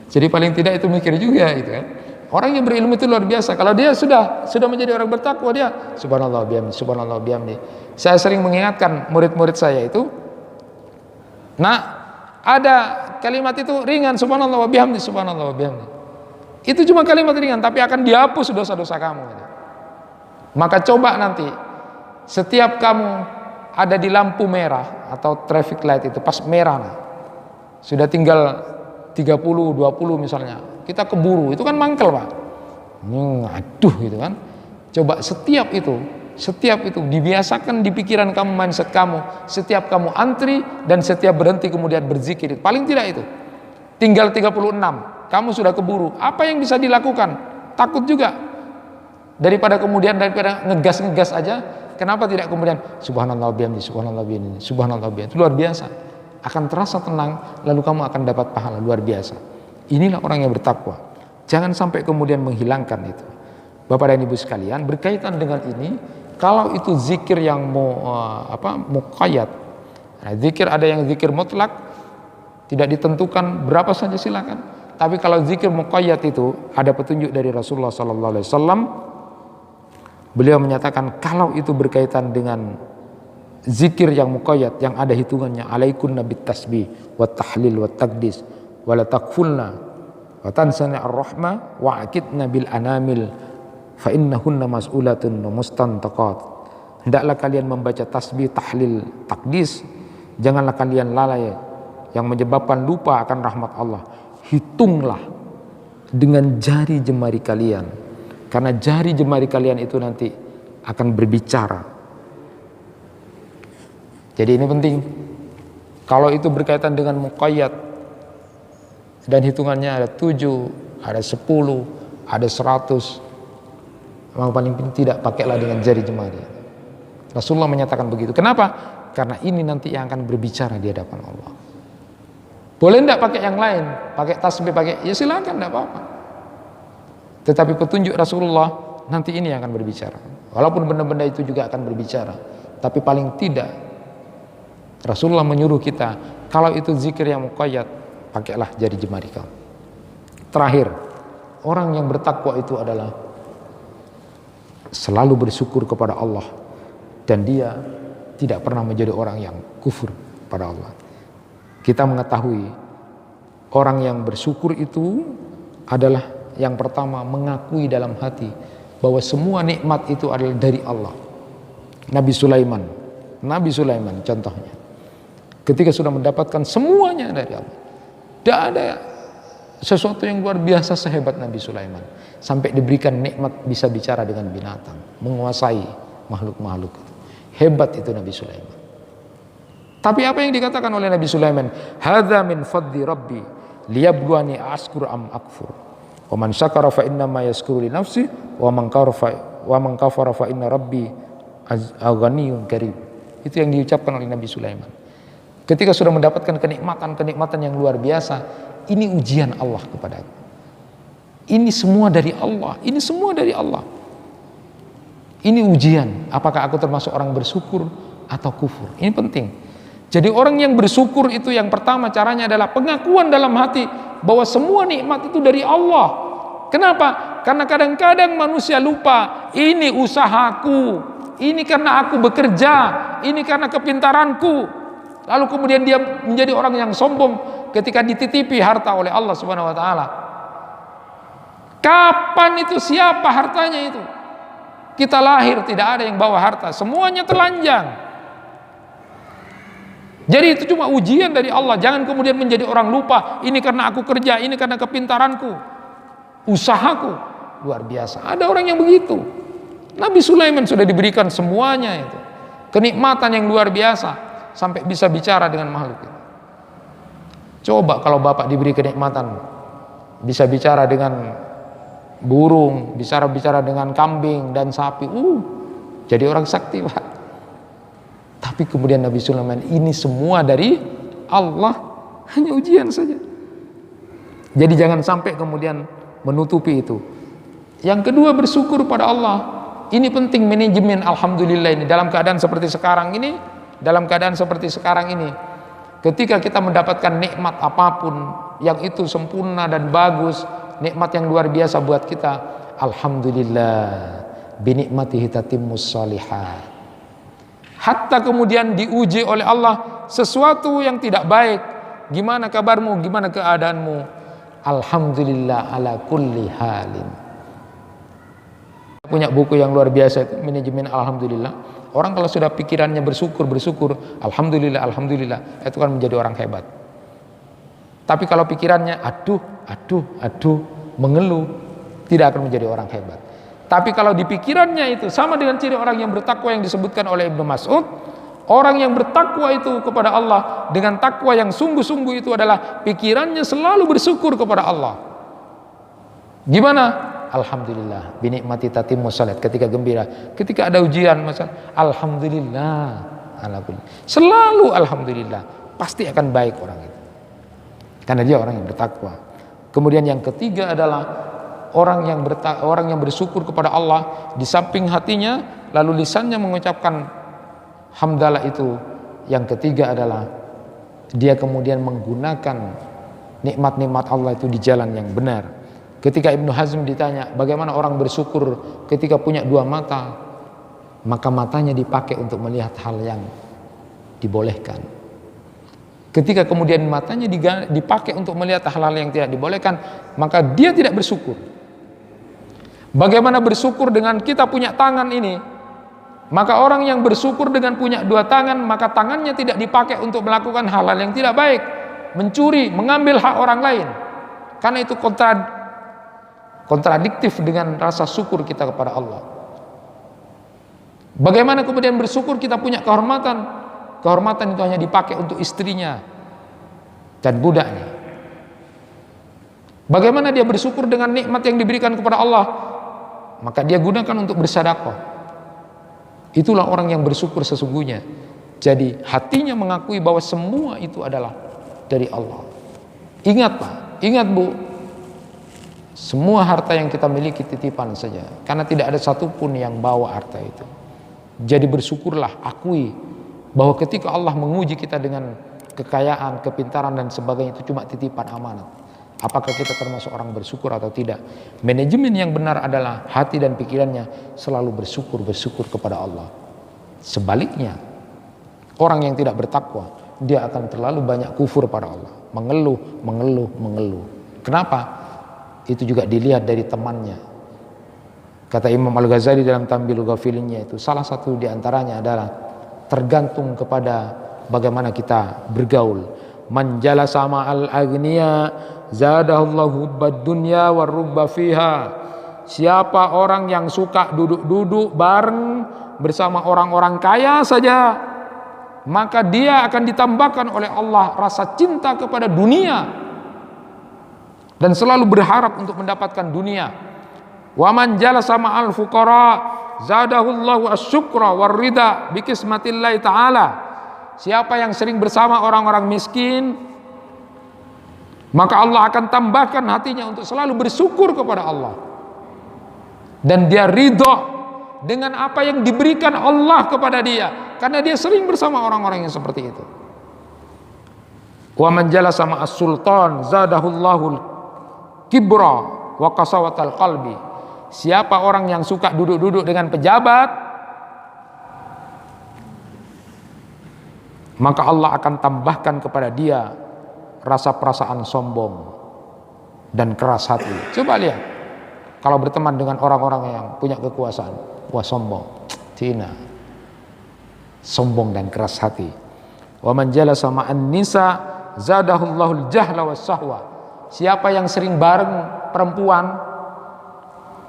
Jadi paling tidak itu mikir juga gitu kan. Orang yang berilmu itu luar biasa. Kalau dia sudah menjadi orang bertakwa, dia subhanallah bihamdi subhanallah bihamdi. Saya sering mengingatkan murid-murid saya itu, nah ada kalimat itu ringan, subhanallah bihamdi subhanallah bihamdi. Itu cuma kalimat ringan tapi akan dihapus dosa-dosa kamu gitu. Maka coba nanti setiap kamu ada di lampu merah atau traffic light itu pas merah nah, sudah tinggal 30, 20 misalnya, kita keburu, itu kan mangkel Pak. Aduh gitu kan. Coba setiap itu dibiasakan di pikiran kamu, mindset kamu, setiap kamu antri dan setiap berhenti kemudian berzikir. Paling tidak itu tinggal 36, kamu sudah keburu, apa yang bisa dilakukan? Takut juga. Daripada ngegas aja, kenapa tidak kemudian subhanallah bihamdi subhanallah bihamdi subhanallah bihamdi. Itu luar biasa. Akan terasa tenang, lalu kamu akan dapat pahala luar biasa. Inilah orang yang bertakwa. Jangan sampai kemudian menghilangkan itu. Bapak dan Ibu sekalian, berkaitan dengan ini, kalau itu zikir yang muqayyad. Nah, zikir ada yang zikir mutlak, tidak ditentukan berapa saja silakan. Tapi kalau zikir muqayyad itu ada petunjuk dari Rasulullah SAW. Beliau menyatakan kalau itu berkaitan dengan zikir yang muqayyad yang ada hitungannya, alaikunna bit tasbih wa tahlil wa taqdis wa la takfulna wa tansana ar-rahma wa akidna bil anamil fa innahunna mas'ulatun wa mustantaqat. Hendaklah kalian membaca tasbih, tahlil, takdis, janganlah kalian lalai yang menyebabkan lupa akan rahmat Allah. Hitunglah dengan jari jemari kalian, karena jari jemari kalian itu nanti akan berbicara. Jadi ini penting. Kalau itu berkaitan dengan muqayyad dan hitungannya ada 7, ada 10, ada 100, memang paling tidak pakailah dengan jari jemari. Rasulullah menyatakan begitu. Kenapa? Karena ini nanti yang akan berbicara di hadapan Allah. Boleh enggak pakai yang lain? Pakai tasbih, pakai, ya silakan, enggak apa-apa. Tetapi petunjuk Rasulullah nanti ini yang akan berbicara. Walaupun benda-benda itu juga akan berbicara, tapi paling tidak Rasulullah menyuruh kita, kalau itu zikir yang muqayyad, pakailah jari jemari kau. Terakhir, orang yang bertakwa itu adalah selalu bersyukur kepada Allah, dan dia tidak pernah menjadi orang yang kufur pada Allah. Kita mengetahui orang yang bersyukur itu adalah yang pertama mengakui dalam hati bahwa semua nikmat itu adalah dari Allah. Nabi Sulaiman contohnya, ketika sudah mendapatkan semuanya dari Allah, tidak ada sesuatu yang luar biasa sehebat Nabi Sulaiman, sampai diberikan nikmat bisa bicara dengan binatang, menguasai makhluk-makhluk. Hebat itu Nabi Sulaiman. Tapi apa yang dikatakan oleh Nabi Sulaiman? Hadza min fadli rabbi liyabluwani ashkur am akfur. Wa man syakara fa inna ma yashkuru li nafsi wa man kafara fa inna rabbi ghaniyyun karim. Itu yang diucapkan oleh Nabi Sulaiman. Ketika sudah mendapatkan kenikmatan yang luar biasa, ini ujian Allah kepada aku. Ini semua dari Allah, ini semua dari Allah. Ini ujian, apakah aku termasuk orang bersyukur atau kufur? Ini penting. Jadi orang yang bersyukur itu yang pertama caranya adalah pengakuan dalam hati bahwa semua nikmat itu dari Allah. Kenapa? Karena kadang-kadang manusia lupa, ini usahaku, ini karena aku bekerja, ini karena kepintaranku. Lalu kemudian dia menjadi orang yang sombong ketika dititipi harta oleh Allah Subhanahu wa taala. Kapan itu, siapa hartanya itu? Kita lahir tidak ada yang bawa harta, semuanya telanjang. Jadi itu cuma ujian dari Allah. Jangan kemudian menjadi orang lupa, ini karena aku kerja, ini karena kepintaranku, usahaku. Luar biasa, ada orang yang begitu. Nabi Sulaiman sudah diberikan semuanya itu, kenikmatan yang luar biasa, sampai bisa bicara dengan makhluk itu. Coba kalau Bapak diberi kenikmatan, bisa bicara dengan burung, bicara dengan kambing dan sapi, jadi orang sakti, Pak. Tapi kemudian Nabi Sulaiman, ini semua dari Allah, hanya ujian saja. Jadi jangan sampai kemudian menutupi itu. Yang kedua, bersyukur pada Allah. Ini penting, manajemen alhamdulillah ini dalam keadaan seperti sekarang ini, ketika kita mendapatkan nikmat apapun yang itu sempurna dan bagus, nikmat yang luar biasa buat kita, alhamdulillah, binikmatihi tatimmus shalihat. Hatta kemudian diuji oleh Allah sesuatu yang tidak baik, gimana kabarmu, gimana keadaanmu, alhamdulillah ala kulli halin. Punya buku yang luar biasa itu, manajemen alhamdulillah. Orang kalau sudah pikirannya bersyukur, alhamdulillah, itu kan menjadi orang hebat. Tapi kalau pikirannya aduh, mengeluh, tidak akan menjadi orang hebat. Tapi kalau di pikirannya itu sama dengan ciri orang yang bertakwa yang disebutkan oleh Ibnu Mas'ud, orang yang bertakwa itu kepada Allah dengan takwa yang sungguh-sungguh itu adalah pikirannya selalu bersyukur kepada Allah. Gimana? Alhamdulillah, binikmati tatimmus shalah. Ketika gembira, ketika ada ujian, alhamdulillah, selalu alhamdulillah, pasti akan baik orang itu, karena dia orang yang bertakwa. Kemudian yang ketiga adalah orang yang bersyukur kepada Allah, di samping hatinya lalu lisannya mengucapkan hamdalah itu. Yang ketiga adalah dia kemudian menggunakan nikmat-nikmat Allah itu di jalan yang benar. Ketika Ibnu Hazm ditanya bagaimana orang bersyukur ketika punya dua mata, maka matanya dipakai untuk melihat hal yang dibolehkan. Ketika kemudian matanya dipakai untuk melihat hal-hal yang tidak dibolehkan, maka dia tidak bersyukur. Bagaimana bersyukur dengan kita punya tangan ini? Maka orang yang bersyukur dengan punya dua tangan, maka tangannya tidak dipakai untuk melakukan hal-hal yang tidak baik, mencuri, mengambil hak orang lain. Karena itu kontradiktif dengan rasa syukur kita kepada Allah. Bagaimana kemudian bersyukur kita punya kehormatan? Kehormatan itu hanya dipakai untuk istrinya dan budaknya. Bagaimana dia bersyukur dengan nikmat yang diberikan kepada Allah? Maka dia gunakan untuk bersedekah. Itulah orang yang bersyukur sesungguhnya. Jadi hatinya mengakui bahwa semua itu adalah dari Allah. Ingat Pak, ingat Bu, semua harta yang kita miliki titipan saja, karena tidak ada satupun yang bawa harta itu. Jadi bersyukurlah, akui bahwa ketika Allah menguji kita dengan kekayaan, kepintaran dan sebagainya, itu cuma titipan amanat. Apakah kita termasuk orang bersyukur atau tidak? Manajemen yang benar adalah hati dan pikirannya selalu bersyukur kepada Allah. Sebaliknya, orang yang tidak bertakwa, dia akan terlalu banyak kufur pada Allah, mengeluh. Kenapa? Itu juga dilihat dari temannya. Kata Imam Al-Ghazali dalam Tambilul Ghafilnya, itu salah satu diantaranya adalah tergantung kepada bagaimana kita bergaul. Man jalasa ma'al agniya zadahullahu hubbad dunya warubba fiha. Siapa orang yang suka duduk-duduk bareng bersama orang-orang kaya saja, maka dia akan ditambahkan oleh Allah rasa cinta kepada dunia dan selalu berharap untuk mendapatkan dunia. Wa man jalasa ma'al fuqara zadahullahu asyukra warrida bikismatillahi ta'ala. Siapa yang sering bersama orang-orang miskin, maka Allah akan tambahkan hatinya untuk selalu bersyukur kepada Allah, dan dia ridho dengan apa yang diberikan Allah kepada dia, karena dia sering bersama orang-orang yang seperti itu. Wa man jalasa ma'as sultan zadahullahu kibra wa qasawatal qalbi. Siapa orang yang suka duduk-duduk dengan pejabat, maka Allah akan tambahkan kepada dia rasa perasaan sombong dan keras hati. Coba lihat, kalau berteman dengan orang-orang yang punya kekuasaan, wah sombong, Cina, sombong dan keras hati. Wa man jalasa ma'an nisa zadahullahul jahla was sahwa. Siapa yang sering bareng perempuan,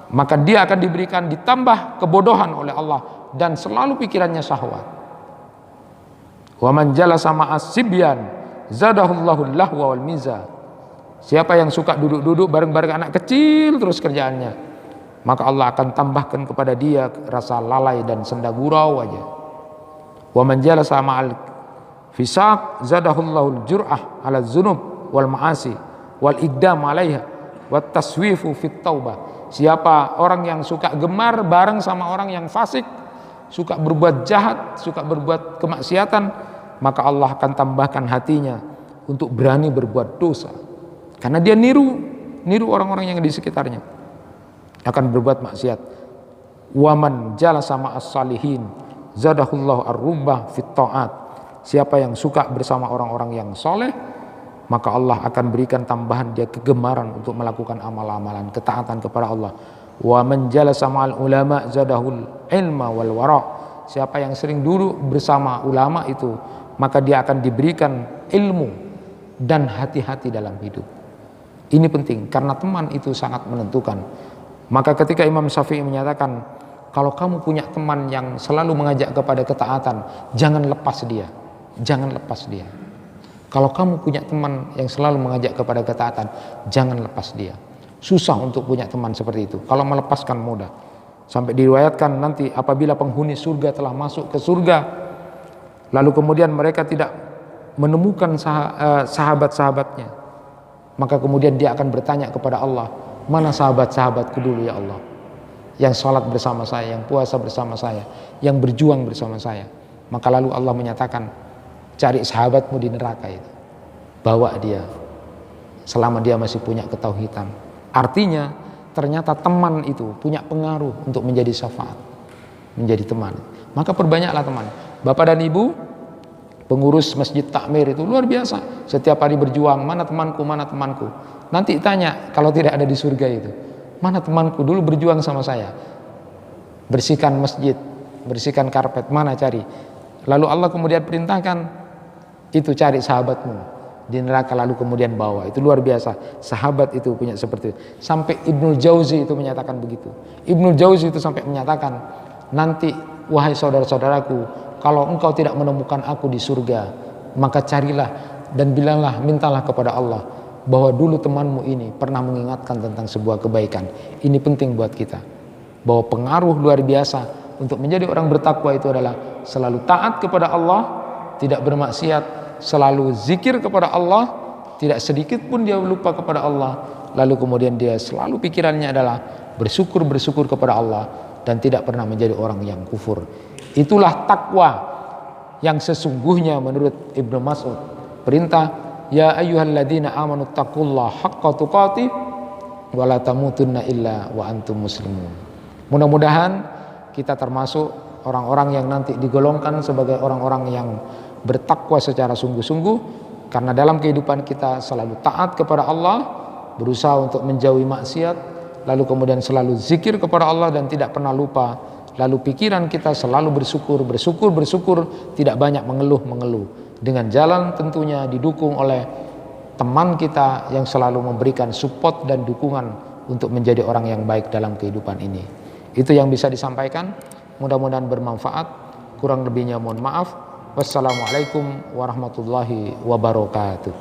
maka dia akan diberikan ditambah kebodohan oleh Allah dan selalu pikirannya syahwat. Wa man jalasa ma'as sibyan zadahullahu lahwa wal miza. Siapa yang suka duduk-duduk bareng-bareng anak kecil terus kerjaannya, maka Allah akan tambahkan kepada dia rasa lalai dan senda gurau aja. Wa man jalasa ma'al fisaq zadahullahu jur'ah ala dzunub wal ma'asi wal iqdam 'alaiha wat taswifu fit taubah. Siapa orang yang suka gemar bareng sama orang yang fasik, suka berbuat jahat, suka berbuat kemaksiatan, maka Allah akan tambahkan hatinya untuk berani berbuat dosa, karena dia niru orang-orang yang di sekitarnya akan berbuat maksiat. Waman jalasa ma'as salihin zadahullahu ar-rubbah fit ta'at. Siapa yang suka bersama orang-orang yang soleh, maka Allah akan berikan tambahan dia kegemaran untuk melakukan amal-amalan ketaatan kepada Allah. Wa man jalasa ma'al ulama zadahul ilma wal wara. Siapa yang sering duduk bersama ulama itu, maka dia akan diberikan ilmu dan hati-hati dalam hidup. Ini penting karena teman itu sangat menentukan. Maka ketika Imam Syafi'i menyatakan, kalau kamu punya teman yang selalu mengajak kepada ketaatan, jangan lepas dia. Jangan lepas dia. Kalau kamu punya teman yang selalu mengajak kepada ketaatan, jangan lepas dia. Susah untuk punya teman seperti itu. Kalau melepaskan mudah. Sampai diriwayatkan nanti apabila penghuni surga telah masuk ke surga, lalu kemudian mereka tidak menemukan sahabat-sahabatnya, maka kemudian dia akan bertanya kepada Allah, mana sahabat-sahabatku dulu ya Allah, yang sholat bersama saya, yang puasa bersama saya, yang berjuang bersama saya. Maka lalu Allah menyatakan, cari sahabatmu di neraka itu, bawa dia selama dia masih punya ketauhidan. Artinya ternyata teman itu punya pengaruh untuk menjadi syafaat, menjadi teman. Maka perbanyaklah teman. Bapak dan Ibu pengurus masjid takmir itu luar biasa, setiap hari berjuang, mana temanku, mana temanku. Nanti tanya kalau tidak ada di surga itu, mana temanku dulu berjuang sama saya, bersihkan masjid, bersihkan karpet, mana cari. Lalu Allah kemudian perintahkan, itu cari sahabatmu di neraka, lalu kemudian bawa. Itu luar biasa, sahabat itu punya seperti itu. Sampai Ibnul Jauzi itu menyatakan begitu. Ibnul Jauzi itu sampai menyatakan, nanti wahai saudara-saudaraku, kalau engkau tidak menemukan aku di surga, maka carilah dan bilanglah, mintalah kepada Allah bahwa dulu temanmu ini pernah mengingatkan tentang sebuah kebaikan. Ini penting buat kita, bahwa pengaruh luar biasa untuk menjadi orang bertakwa itu adalah selalu taat kepada Allah, tidak bermaksiat, selalu zikir kepada Allah, tidak sedikit pun dia lupa kepada Allah. Lalu kemudian dia selalu pikirannya adalah bersyukur kepada Allah dan tidak pernah menjadi orang yang kufur. Itulah takwa yang sesungguhnya menurut Ibnu Mas'ud. Perintah, ya ayyuhalladzina amanu taqullaha haqqa tuqatih wa la tamutunna illa wa antum muslimun. Mudah-mudahan kita termasuk orang-orang yang nanti digolongkan sebagai orang-orang yang bertakwa secara sungguh-sungguh, karena dalam kehidupan kita selalu taat kepada Allah, berusaha untuk menjauhi maksiat, lalu kemudian selalu zikir kepada Allah dan tidak pernah lupa. Lalu pikiran kita selalu bersyukur, tidak banyak mengeluh. Dengan jalan tentunya didukung oleh teman kita yang selalu memberikan support dan dukungan untuk menjadi orang yang baik dalam kehidupan ini. Itu yang bisa disampaikan, mudah-mudahan bermanfaat. Kurang lebihnya mohon maaf. Wassalamualaikum warahmatullahi wabarakatuh.